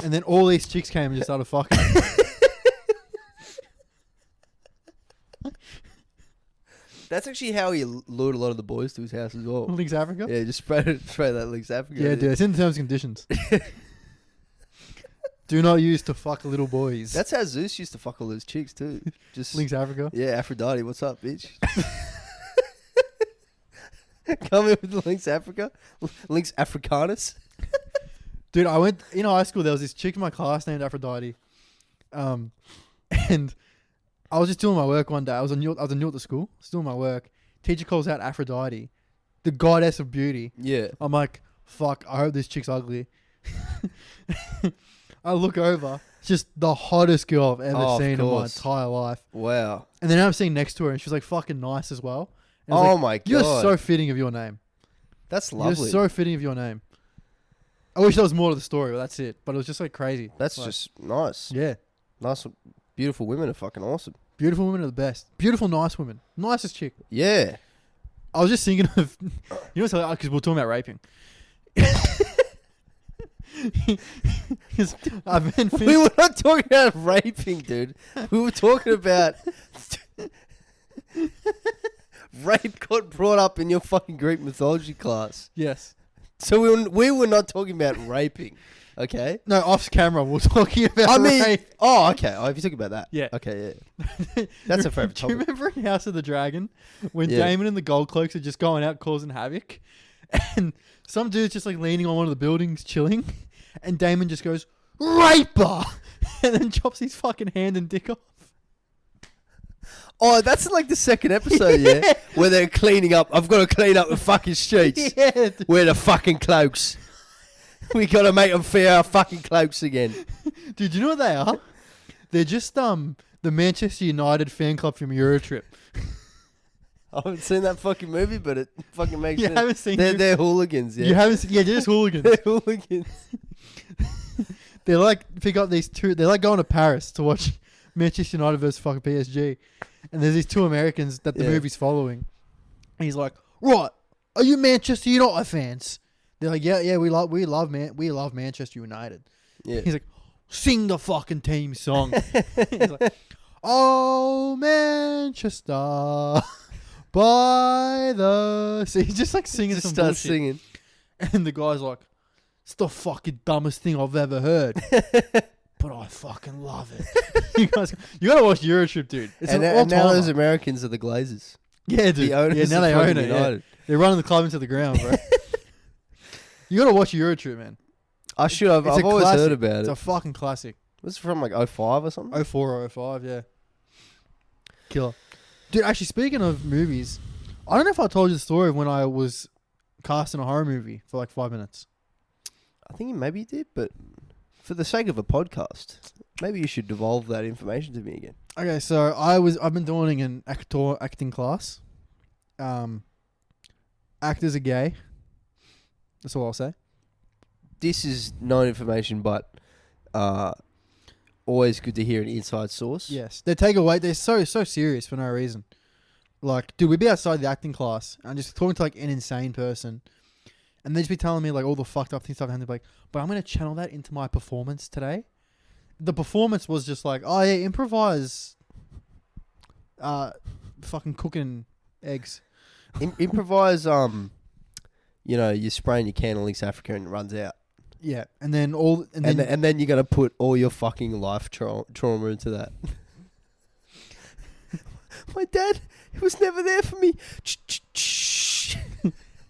And then all these chicks came and just started fucking. That's actually how he lured a lot of the boys to his house as well. Lynx Africa? Yeah, just spray that Lynx Africa. Yeah, dude. It's in the terms and conditions. Do not use to fuck little boys. That's how Zeus used to fuck all those chicks too. Just Lynx Africa? Yeah, Aphrodite. What's up, bitch? Come in with the Lynx Africa. Lynx Africanus. Dude, I went in high school. There was this chick in my class named Aphrodite, and I was just doing my work one day. I was new at the school. I was doing my work. Teacher calls out Aphrodite, the goddess of beauty. Yeah. I'm like, fuck. I hope this chick's ugly. I look over. It's just the hottest girl I've ever seen in my entire life. Wow. And then I'm sitting next to her, and she's like fucking nice as well. And I was Oh like, my god. You're so fitting of your name. That's lovely. You're so fitting of your name. I wish there was more to the story, but that's it. But it was just like crazy. That's like, just nice. Yeah. Nice, beautiful women are fucking awesome. Beautiful women are the best. Beautiful, nice women. Nicest chick. Yeah. I was just thinking of, you know, because we're talking about raping. We were not talking about raping, dude. We were talking about rape got brought up in your fucking Greek mythology class. Yes. So we were not talking about raping, okay? No, off camera we're talking about rape. Oh, okay. Oh, if you're talking about that. Yeah. Okay, yeah. That's a favorite topic. Do you remember in House of the Dragon when Yeah. Damon and the Gold Cloaks are just going out causing havoc? And some dude's just like leaning on one of the buildings chilling, and Damon just goes, "Raper!" and then chops his fucking hand and dick off. Oh, that's like the second episode, yeah? Where they're cleaning up. I've got to clean up the fucking streets. Yeah. Dude. Where the fucking cloaks? We got to make them fear our fucking cloaks again. Dude, you know what they are? They're just the Manchester United fan club from Eurotrip. I haven't seen that fucking movie, but it fucking makes You sense. haven't seen They're hooligans, yeah. You haven't seen, yeah, they're just hooligans. They're hooligans. They're like pick up these two. They're like going to Paris to watch Manchester United versus fucking PSG, and there's these two Americans that the movie's following. And he's like, "Right, are you Manchester United fans?" They're like, "Yeah, we love Manchester United." Yeah. He's like, "Sing the fucking team song." He's like, "Oh Manchester." By the sea. He's just like singing Just some starts bullshit. singing. And the guy's like, "It's the fucking dumbest thing I've ever heard." But I fucking love it. You gotta watch Eurotrip, dude. It's And an now all-timer. those Americans are the Glazers. Yeah, dude. The owners Yeah, now of they own fucking it. Yeah. United. They're running the club into the ground, bro. You gotta watch Eurotrip, man. I should have. It's I've a always classic. heard about It's it. a fucking classic. Was it from like 05 or something? 04 or 05, yeah. Killer. Dude, actually, speaking of movies, I don't know if I told you the story of when I was cast in a horror movie for like 5 minutes. I think maybe you did, but for the sake of a podcast, maybe you should devolve that information to me again. Okay, so I've been doing an acting class. Actors are gay. That's all I'll say. This is known information, but always good to hear an inside source. Yes, they take away. They're so serious for no reason. Like, dude, we'd be outside the acting class and just talking to like an insane person, and they'd just be telling me like all the fucked up things I've had. They'd be like, "But I'm gonna channel that into my performance today." The performance was just like, "Oh yeah, improvise." Fucking cooking eggs. Improvise. You know, you're spraying your can of Lynx Africa and it runs out. Yeah, and then all, and then and then you're gonna put all your fucking life trauma into that. My dad, he was never there for me.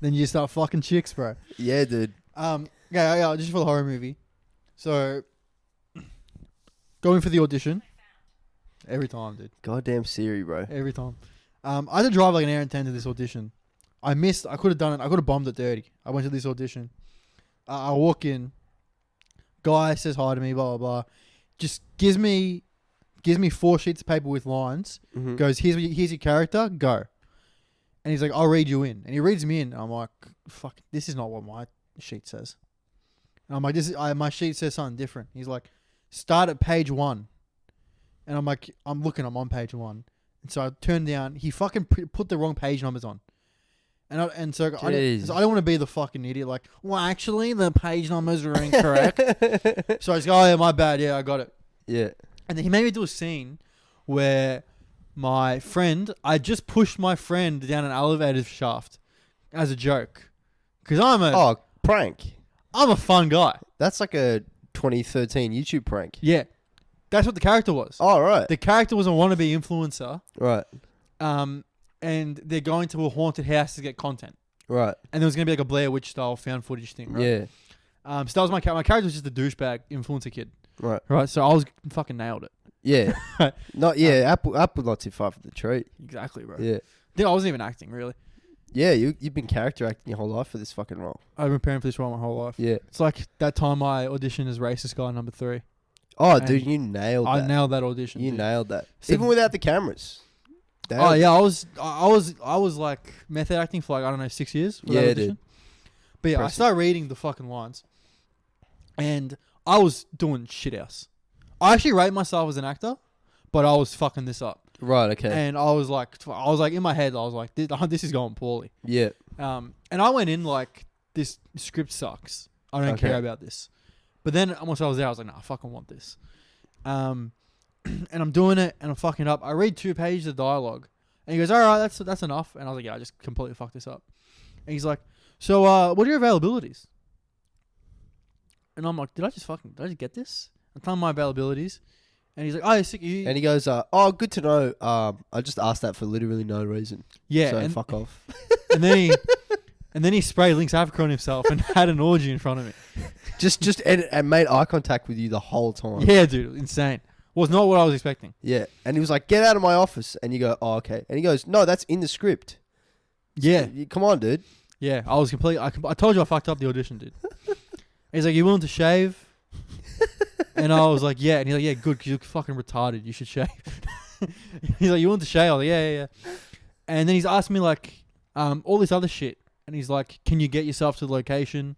then you start fucking chicks, bro. Yeah, dude. Yeah, just for the horror movie. So, going for the audition. Every time, dude. Goddamn Siri, bro. Every time. I had to drive like an hour and 10 to this audition. I could have done it. I could have bombed it dirty. I went to this audition. I walk in. Guy says hi to me, blah, blah, blah. Just gives me 4 sheets of paper with lines. Mm-hmm. Goes, here's your character, go. And he's like, I'll read you in. And he reads me in. I'm like, fuck, this is not what my sheet says. And I'm like, my sheet says something different. He's like, start at page 1. And I'm like, I'm on page 1. And so I turned down. He fucking put the wrong page numbers on. And so I don't want to be the fucking idiot. Like, well, actually, the page numbers are incorrect. So I just go, oh, yeah, my bad. Yeah, I got it. Yeah. And then he made me do a scene where I just pushed my friend down an elevator shaft as a joke. Because prank. I'm a fun guy. That's like a 2013 YouTube prank. Yeah. That's what the character was. Oh, right. The character was a wannabe influencer. Right. And they're going to a haunted house to get content. Right. And there was going to be like a Blair Witch style found footage thing, right? Yeah. So that was my character was just a douchebag influencer kid. Right. Right. So I was fucking nailed it. Yeah. Apple not too far from the tree. Exactly, bro. Yeah. I wasn't even acting, really. Yeah, you've been character acting your whole life for this fucking role. I've been preparing for this role my whole life. Yeah. It's like that time I auditioned as racist guy number 3. Oh, dude, you nailed that. I nailed that audition. You dude. nailed that. So even without the cameras. Oh yeah, I was like method acting for like, I don't know, 6 years. For that audition. Dude. But yeah, Impressive. I started reading the fucking lines, and I was doing shit else. I actually rate myself as an actor, but I was fucking this up. Right. Okay. And I was like in my head, I was like, this is going poorly. Yeah. And I went in like, this script sucks. I don't care about this. But then once I was there, I was like, nah, I fucking want this. And I'm doing it, and I'm fucking up. I read 2 pages of dialogue, and he goes, all right, that's enough. And I was like, yeah, I just completely fucked this up. And he's like, so what are your availabilities? And I'm like, did I just get this? I'm telling my availabilities. And he's like, oh, you're sick. And he goes, oh, good to know. I just asked that for literally no reason. Yeah. So and fuck off. And then he sprayed Lynx Africa on himself and had an orgy in front of me. and made eye contact with you the whole time. Yeah, dude, insane. Was not what I was expecting. Yeah. And he was like, get out of my office. And you go, oh, okay. And he goes, no, that's in the script. Yeah. Come on, dude. Yeah, I was completely... I told you I fucked up the audition, dude. He's like, you willing to shave? And I was like, yeah. And he's like, yeah, good, because you're fucking retarded. You should shave. He's like, you willing to shave? I was like, yeah. And then he's asked me, like, all this other shit. And he's like, can you get yourself to the location?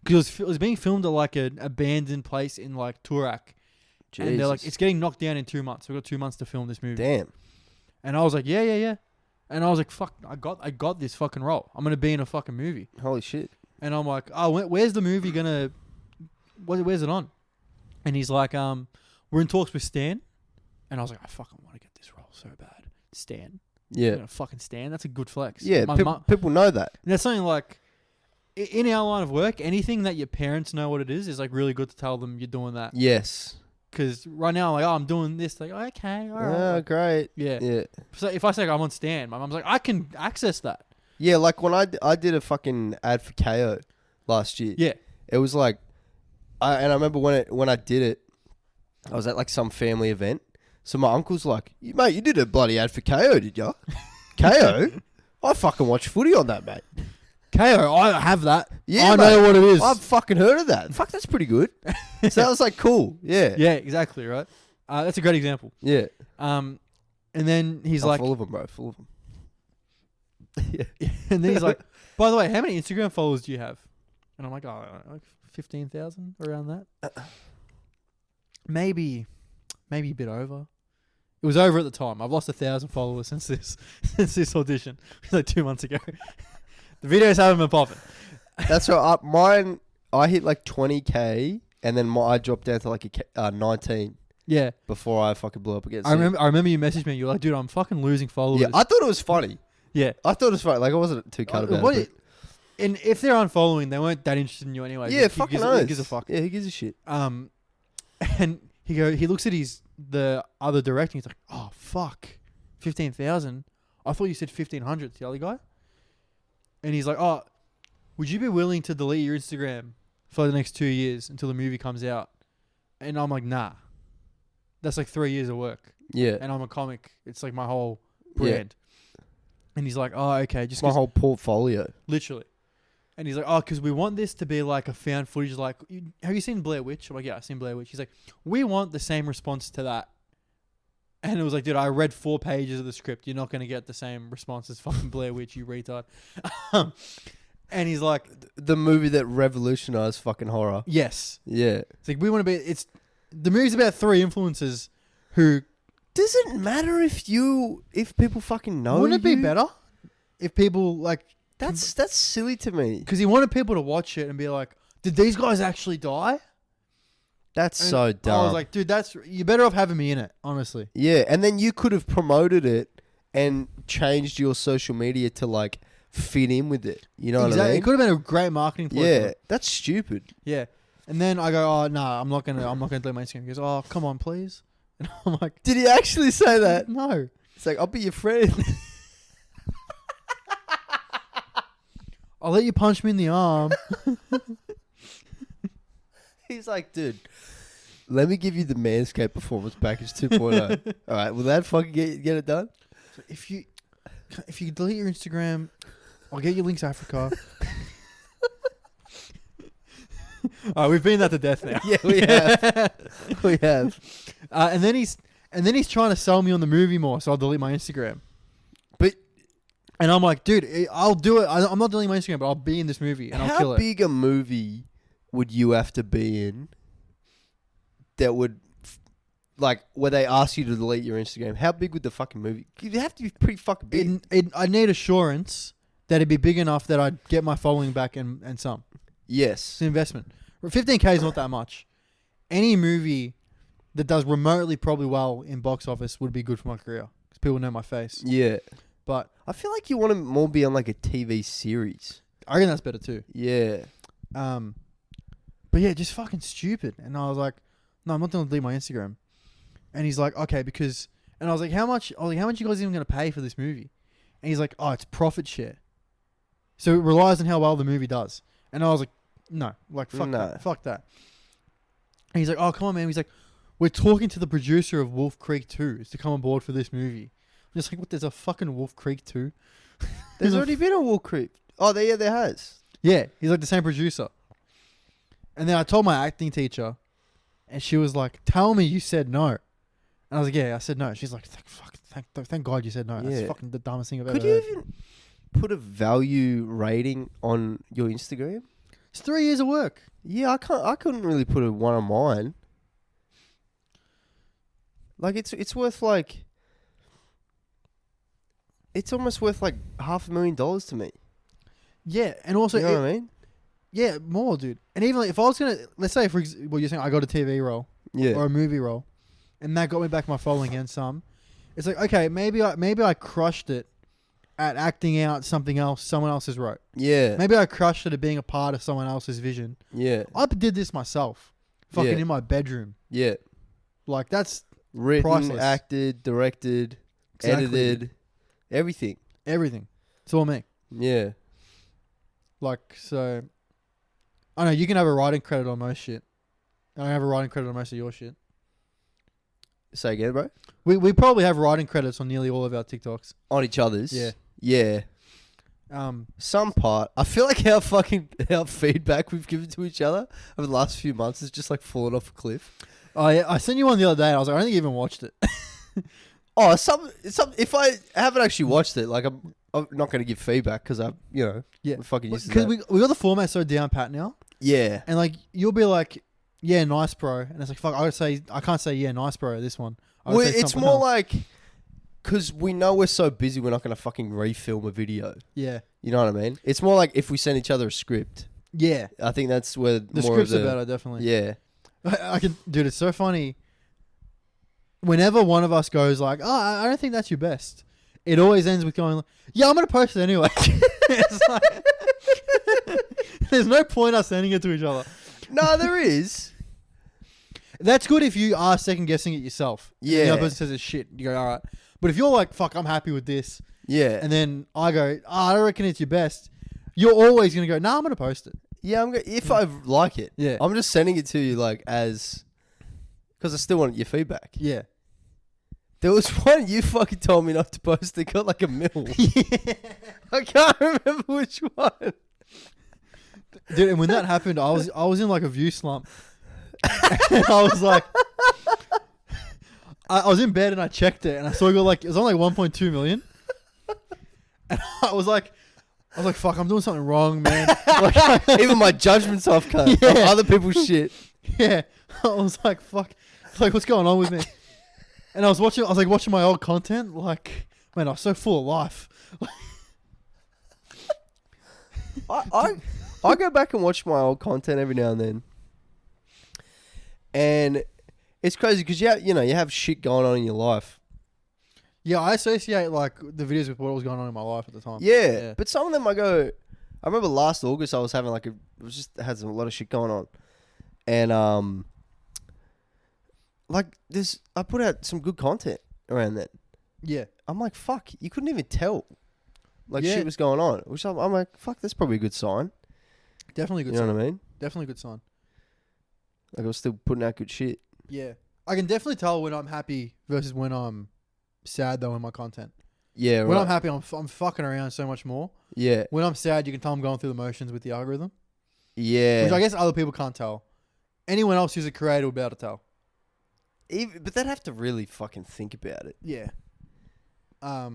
Because it was being filmed at, like, an abandoned place in, like, Turak. Jesus. And they're like, it's getting knocked down in 2 months. We've got 2 months to film this movie. Damn. And I was like, yeah. And I was like, fuck, I got this fucking role. I'm going to be in a fucking movie. Holy shit. And I'm like, oh, where's the movie going to... Where's it on? And he's like, we're in talks with Stan. And I was like, I fucking want to get this role so bad. Stan. Yeah. Fucking Stan. That's a good flex. Yeah, people know that. And that's something like, in our line of work, anything that your parents know what it is like really good to tell them you're doing that. Yes. Because right now, I'm like, I'm doing this. Like, okay, all right. Oh, great. Yeah. So if I say I'm on Stan, my mom's like, I can access that. Yeah, like when I did a fucking ad for KO last year. Yeah. It was like, I remember when I did it, I was at like some family event. So my uncle's like, mate, you did a bloody ad for KO, did ya? KO? I fucking watch footy on that, mate. KO, I have that. Yeah, I know what it is. I've fucking heard of that. Fuck, that's pretty good. So that was like cool. Yeah. Yeah, exactly, right? That's a great example. Yeah. And then he's like... Full of them, bro. Full of them. Yeah. And then he's like, by the way, how many Instagram followers do you have? And I'm like, oh, like 15,000, around that. Maybe a bit over. It was over at the time. I've lost 1,000 followers since this audition. It was like 2 months ago. The videos haven't been popping. That's right. Mine, I hit like 20K, and then I dropped down to like 19. Yeah. Before I fucking blew up again. I remember you messaged me. You were like, dude, I'm fucking losing followers. Yeah, I thought it was funny. Yeah. I thought it was funny. Like, I wasn't too cut about it. And if they're unfollowing, they weren't that interested in you anyway. Yeah, fucking knows. Who gives a fuck? Yeah, who gives a shit? And he looks at the other director. He's like, oh fuck, 15,000. I thought you said 1,500. The other guy, and he's like, oh, would you be willing to delete your Instagram for the next 2 years until the movie comes out? And I'm like, nah, that's like 3 years of work. Yeah. And I'm a comic. It's like my whole brand. And he's like, oh, okay, just my whole portfolio, literally. And he's like, oh, because we want this to be like a found footage. Like, have you seen Blair Witch? I'm like, yeah, I've seen Blair Witch. He's like, we want the same response to that. And it was like, dude, I read 4 pages of the script. You're not going to get the same response as fucking Blair Witch, you retard. And he's like, the movie that revolutionized fucking horror. yes. Yeah. It's like, we want to be, the movie's about 3 influencers who. Does it matter if people fucking know? Wouldn't it be better if people like. That's silly to me. Because he wanted people to watch it and be like, did these guys actually die? That's And so dumb. I was like, dude, you're better off having me in it, honestly. Yeah, and then you could have promoted it and changed your social media to like fit in with it. You know what I mean? It could have been a great marketing play. Yeah, that's stupid. Yeah. And then I go, oh no, I'm not gonna delete my Instagram. He goes, oh, come on, please. And I'm like, Did he actually say that? no. It's like, I'll be your friend. I'll let you punch me in the arm. He's like, dude, let me give you the Manscaped Performance Package 2.0. All right, will that fucking get it done? So if you delete your Instagram, I'll get you Lynx Africa. All right, we've been that to death now. Yeah, we have. We have. And then he's trying to sell me on the movie more, so I'll delete my Instagram. And I'm like, dude, I'll do it. I'm not deleting my Instagram, but I'll be in this movie and I'll kill it. How big a movie would you have to be in that would, like, where they ask you to delete your Instagram? How big would the fucking movie? You have to be pretty fucking big. I need assurance that it'd be big enough that I'd get my following back and some. Yes. It's an investment. 15K is not that much. Any movie that does remotely probably well in box office would be good for my career because people know my face. Yeah. But I feel like you want to more be on like a TV series. I reckon that's better too. Yeah. But yeah, just fucking stupid. And I was like, no, I'm not going to delete my Instagram. And he's like, okay, because, and I was like, how much? I was like, how much you guys even going to pay for this movie? And he's like, oh, it's profit share. So it relies on how well the movie does. And I was like, no, like fuck that, fuck that. And he's like, oh, come on, man. He's like, we're talking to the producer of Wolf Creek 2 to come on board for this movie. I'm just like, what? There's a fucking Wolf Creek 2. There's already been a Wolf Creek. Oh, there has. Yeah, he's like the same producer. And then I told my acting teacher, and she was like, tell me you said no. And I was like, yeah, I said no. She's like, thank God you said no. That's fucking the dumbest thing I've ever heard. Could you even put a value rating on your Instagram? It's 3 years of work. Yeah, I couldn't really put a 1 on mine. Like it's worth like, it's almost worth like $500,000 to me. Yeah, and also, you know what I mean? Yeah, more, dude. And even like, if I was gonna, let's say, for example, you're saying I got a TV role, or a movie role, and that got me back my following and some. It's like, okay, maybe I crushed it at acting out something else someone else's wrote. Yeah. Maybe I crushed it at being a part of someone else's vision. Yeah. I did this myself, fucking in my bedroom. Yeah. Like that's written, priceless. acted, directed, edited, everything. Everything. It's all me. Yeah. Like, so, I know you can have a writing credit on most shit. I have a writing credit on most of your shit. Say again, bro? We probably have writing credits on nearly all of our TikToks. On each other's? Yeah. Yeah. Some part. I feel like our feedback we've given to each other over the last few months has just like fallen off a cliff. Oh yeah, I sent you one the other day. And I was like, I don't think you even watched it. Oh, some. If I haven't actually watched it, like I'm not going to give feedback because I'm fucking used to that. Because we got the format so down pat now. Yeah. And like you'll be like, yeah, nice bro, and it's like fuck. I can't say yeah, nice bro. This one. Well, it's more like because we know we're so busy, we're not going to fucking refilm a video. Yeah. You know what I mean? It's more like if we send each other a script. Yeah. I think that's where the more scripts of are better, definitely. Yeah. Dude, it's so funny. Whenever one of us goes like, oh, I don't think that's your best, it always ends with going, yeah, I'm going to post it anyway. It's like, There's no point us sending it to each other. No, there is. That's good if you are second guessing it yourself. Yeah. And the other person says it's shit. You go, all right. But if you're like, fuck, I'm happy with this. Yeah. And then I go, I don't reckon it's your best. You're always going to go, nah, I'm going to post it. Yeah, if I like it. Yeah. I'm just sending it to you like as... Because I still want your feedback. Yeah. There was one you fucking told me not to post that got like a mil. Yeah. I can't remember which one. Dude, and when that happened, I was in like a view slump. And I was like... I was in bed and I checked it and I saw it go like... It was only like 1.2 million. And I was like, fuck, I'm doing something wrong, man. Like, Even my judgment's off, cunt. Yeah. Of other people's shit. yeah. I was like, fuck. Like, what's going on with me? And I was watching my old content. Like, man, I was so full of life. I go back and watch my old content every now and then. And it's crazy because you have shit going on in your life. Yeah, I associate like the videos with what was going on in my life at the time. Yeah. But some of them I remember last August I was having like had a lot of shit going on. And like I put out some good content around then. Yeah. I'm like, fuck, you couldn't even tell like Yeah. shit was going on. Which I'm like, fuck, that's probably a good sign. Definitely a good You sign. know what I mean? Definitely a good sign. Like I was still putting out good shit. Yeah. I can definitely tell when I'm happy versus when I'm sad though in my content. Yeah, right. When I'm happy, I'm fucking around so much more. Yeah. When I'm sad, you can tell I'm going through the motions with the algorithm. Yeah. Which I guess other people can't tell. Anyone else who's a creator will be able to tell. But they'd have to really fucking think about it. Yeah. But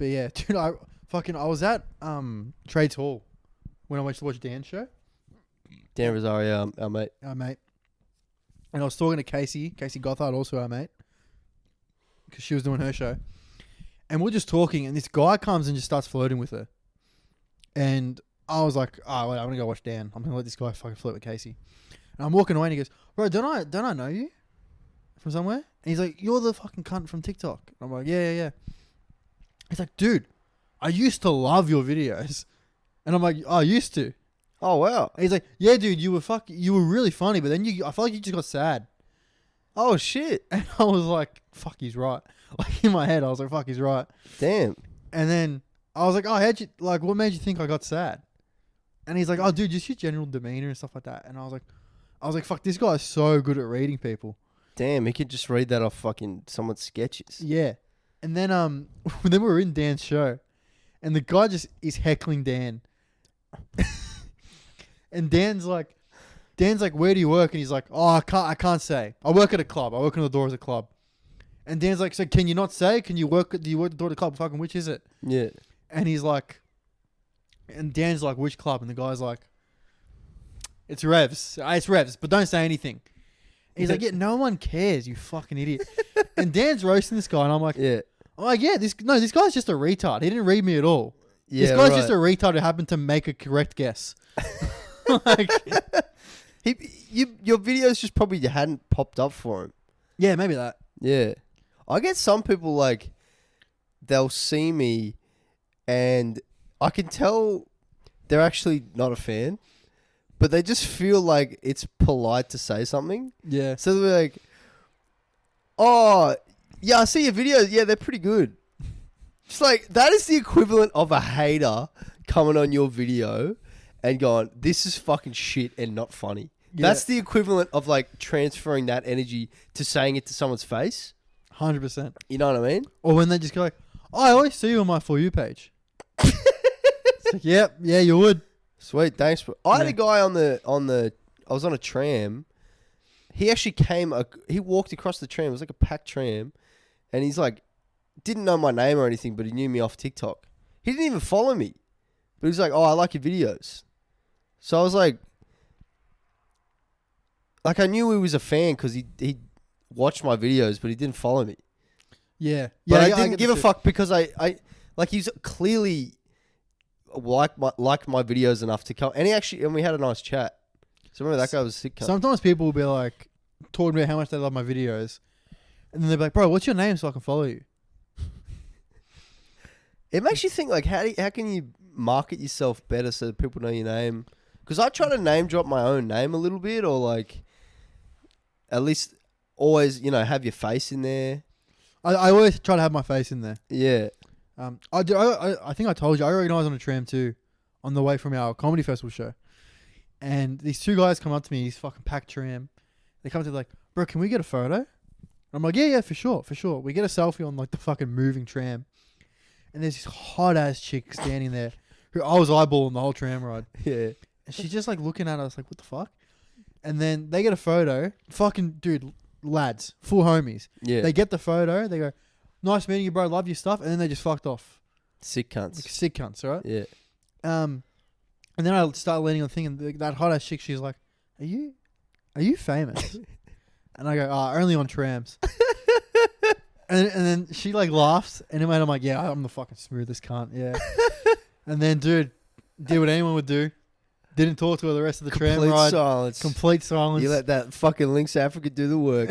yeah, dude, I was at Trades Hall when I went to watch Dan's show. Dan Rosario, our mate. Our mate. And I was talking to Casey Gothard, also our mate, because she was doing her show. And we're just talking, and this guy comes and just starts flirting with her. And I was like, oh, wait, I'm gonna go watch Dan. I'm gonna let this guy fucking flirt with Casey. And I'm walking away, and he goes, bro, don't I know you from somewhere? And he's like, you're the fucking cunt from TikTok. And I'm like, yeah. He's like, dude, I used to love your videos. And I'm like, oh, I used to. Oh, wow. And he's like, yeah, dude, you were really funny, but then I felt like you just got sad. Oh, shit. And I was like, fuck, he's right. Like, in my head, I was like, fuck, he's right. Damn. And then I was like, oh, what made you think I got sad? And he's like, oh, dude, just your general demeanor and stuff like that. And I was like, fuck, this guy is so good at reading people. Damn, he could just read that off fucking someone's sketches. Yeah. And then then we were in Dan's show, and the guy just is heckling Dan. And Dan's like, where do you work? And he's like, oh, I can't say. I work at a club. I work on the door as a club. And Dan's like, so can you not say? Do you work at the door of the club? Fucking which is it? Yeah. And he's like, and Dan's like, which club? And the guy's like, it's Revs. It's Revs, but don't say anything. He's like, yeah, no one cares, you fucking idiot. And Dan's roasting this guy, and I'm like, yeah. This guy's just a retard. He didn't read me at all. Yeah, this guy's right. just a retard who happened to make a correct guess. Like, your videos just probably hadn't popped up for him. yeah, maybe that. Yeah. I get some people like, they'll see me and I can tell they're actually not a fan, but they just feel like it's polite to say something. Yeah. So they're like, oh, yeah, I see your videos. Yeah, they're pretty good. It's like, that is the equivalent of a hater coming on your video and going, this is fucking shit and not funny. Yeah. That's the equivalent of like transferring that energy to saying it to someone's face. 100%. You know what I mean? Or when they just go like, oh, I always see you on my For You page. It's like, yeah, you would. Sweet, thanks. I had a guy I was on a tram. He actually he walked across the tram. It was like a packed tram. And he's like, didn't know my name or anything, but he knew me off TikTok. He didn't even follow me. But he was like, oh, I like your videos. So I was like I knew he was a fan because he watched my videos, but he didn't follow me. Yeah. But Yeah, I didn't give a fuck because I like, he's clearly liked my videos enough to come. And we had a nice chat. So remember that guy was sick. Sometimes people will be like, talking about how much they love my videos. And then they'll be like, bro, what's your name so I can follow you? It makes you think like, how can you market yourself better so that people know your name? Because I try to name drop my own name a little bit, or like, at least always, have your face in there. I always try to have my face in there. Yeah. I think I told you, I organised on a tram too, on the way from our comedy festival show. And these two guys come up to me, these fucking packed tram. They come to me like, bro, can we get a photo? I'm like, yeah, for sure. We get a selfie on like the fucking moving tram. And there's this hot ass chick standing there who I was eyeballing the whole tram ride. Yeah. And she's just like looking at us like, what the fuck? And then they get a photo. Fucking dude, lads, full homies. Yeah. They get the photo. They go, nice meeting you, bro. Love your stuff. And then they just fucked off. Sick cunts. Like sick cunts, right? Yeah. And then I start leaning on the thing, and that hot ass chick, she's like, "Are you famous?" And I go, only on trams." and then she like laughs, and then I'm like, "Yeah, I'm the fucking smoothest cunt." Yeah. And then, dude, did what anyone would do. Didn't talk to her the rest of the tram ride. Silence. Complete silence. You let that fucking Lynx Africa do the work.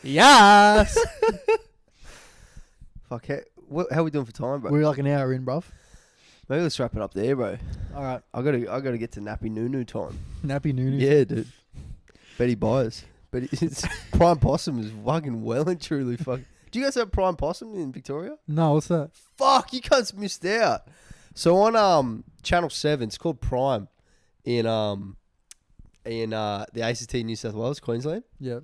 Yes. Fuck, how are we doing for time, bro? We're like an hour in, bruv. Maybe let's wrap it up there, bro. All right. I gotta get to Nappy Nunu time. Nappy Nunu. Yeah, dude. Betty Byers. But it's prime possum is fucking well and truly fucking. Do you guys have prime possum in Victoria? No, what's that? Fuck, you guys missed out. So on Channel 7, it's called Prime in the ACT New South Wales, Queensland. Yeah.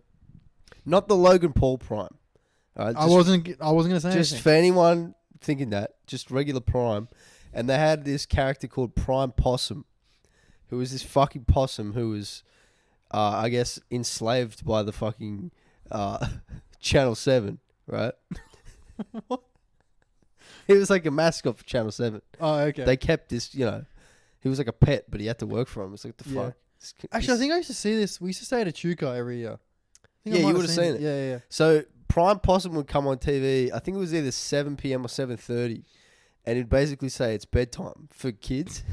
Not the Logan Paul Prime. All right, I wasn't gonna say just anything. for anyone thinking that, just regular Prime. And they had this character called Prime Possum, who was this fucking possum who was, I guess, enslaved by the fucking Channel 7, right? What? He was like a mascot for Channel 7. Oh, okay. They kept this, he was like a pet, but he had to work for him. It's like, the fuck? Actually, I think I used to see this. We used to stay at a Chuka every year. I think Yeah, I might you would have seen it. Yeah. So Prime Possum would come on TV. I think it was either 7 p.m. or 7:30, and it'd basically say it's bedtime for kids.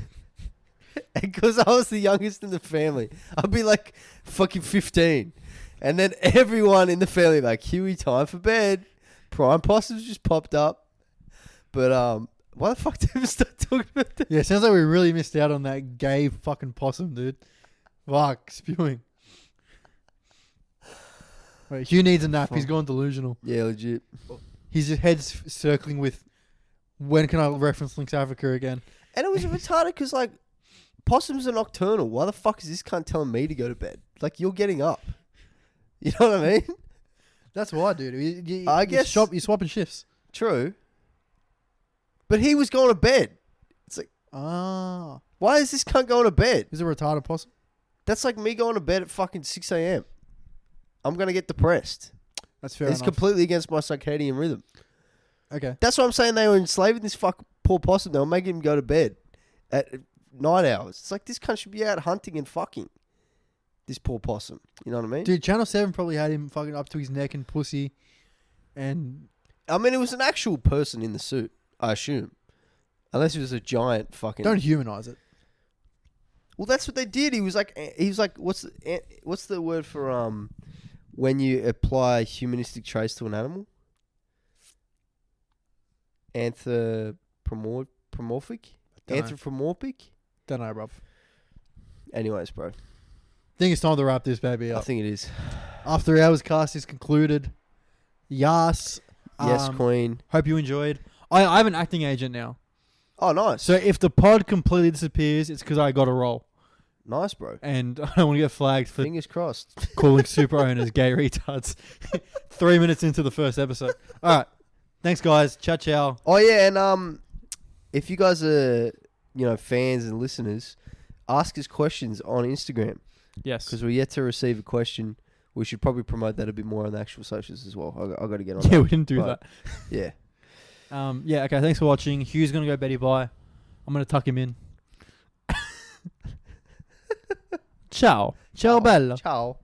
And because I was the youngest in the family, I'd be like fucking 15, and then everyone in the family like, Huey, time for bed. Prime Possums just popped up, but why the fuck did we start talking about that? Yeah, sounds like we really missed out on that gay fucking possum, dude. Fuck, spewing. Wait, Hugh needs a nap. He's gone delusional. Yeah, legit. His head's circling with, when can I reference Lynx Africa again? And it was retarded because, like, possums are nocturnal. Why the fuck is this cunt telling me to go to bed? Like, you're getting up. You know what I mean? That's why, dude. I guess- you're swapping shifts. True. But he was going to bed. It's like, Ah. why is this cunt going to bed? He's a retarded possum. That's like me going to bed at fucking 6 a.m. I'm going to get depressed. That's fair It's enough. completely against my circadian rhythm. Okay. That's what I'm saying. They were enslaving this poor possum. They were making him go to bed at night hours. It's like, this cunt should be out hunting and fucking. This poor possum. You know what I mean? Dude, Channel 7 probably had him fucking up to his neck and pussy. And I mean, it was an actual person in the suit, I assume. Unless it was a giant fucking... don't humanize it. Well, that's what they did. He was like, what's the word for when you apply humanistic traits to an animal? Anthropomorphic? Dunno. Anthropomorphic? Don't know, bruv. Anyways, bro. Think it's time to wrap this baby I up. think it is. After Hours cast is concluded. Yes. Yes, Queen. Hope you enjoyed. I have an acting agent now. Oh, nice. So if the pod completely disappears, it's because I got a role. Nice, bro. And I don't want to get flagged for Fingers crossed. calling super owners gay retards 3 minutes into the first episode. All right. Thanks, guys. Ciao, ciao. Oh, yeah, and if you guys are, fans and listeners, ask us questions on Instagram. Yes. Because we're yet to receive a question. We should probably promote that a bit more on the actual socials as well. I got to get on Yeah, that. we didn't do But, Yeah. that. Yeah, okay. Thanks for watching. Hugh's going to go Betty Bye. I'm going to tuck him in. Ciao. Ciao, bella. Ciao.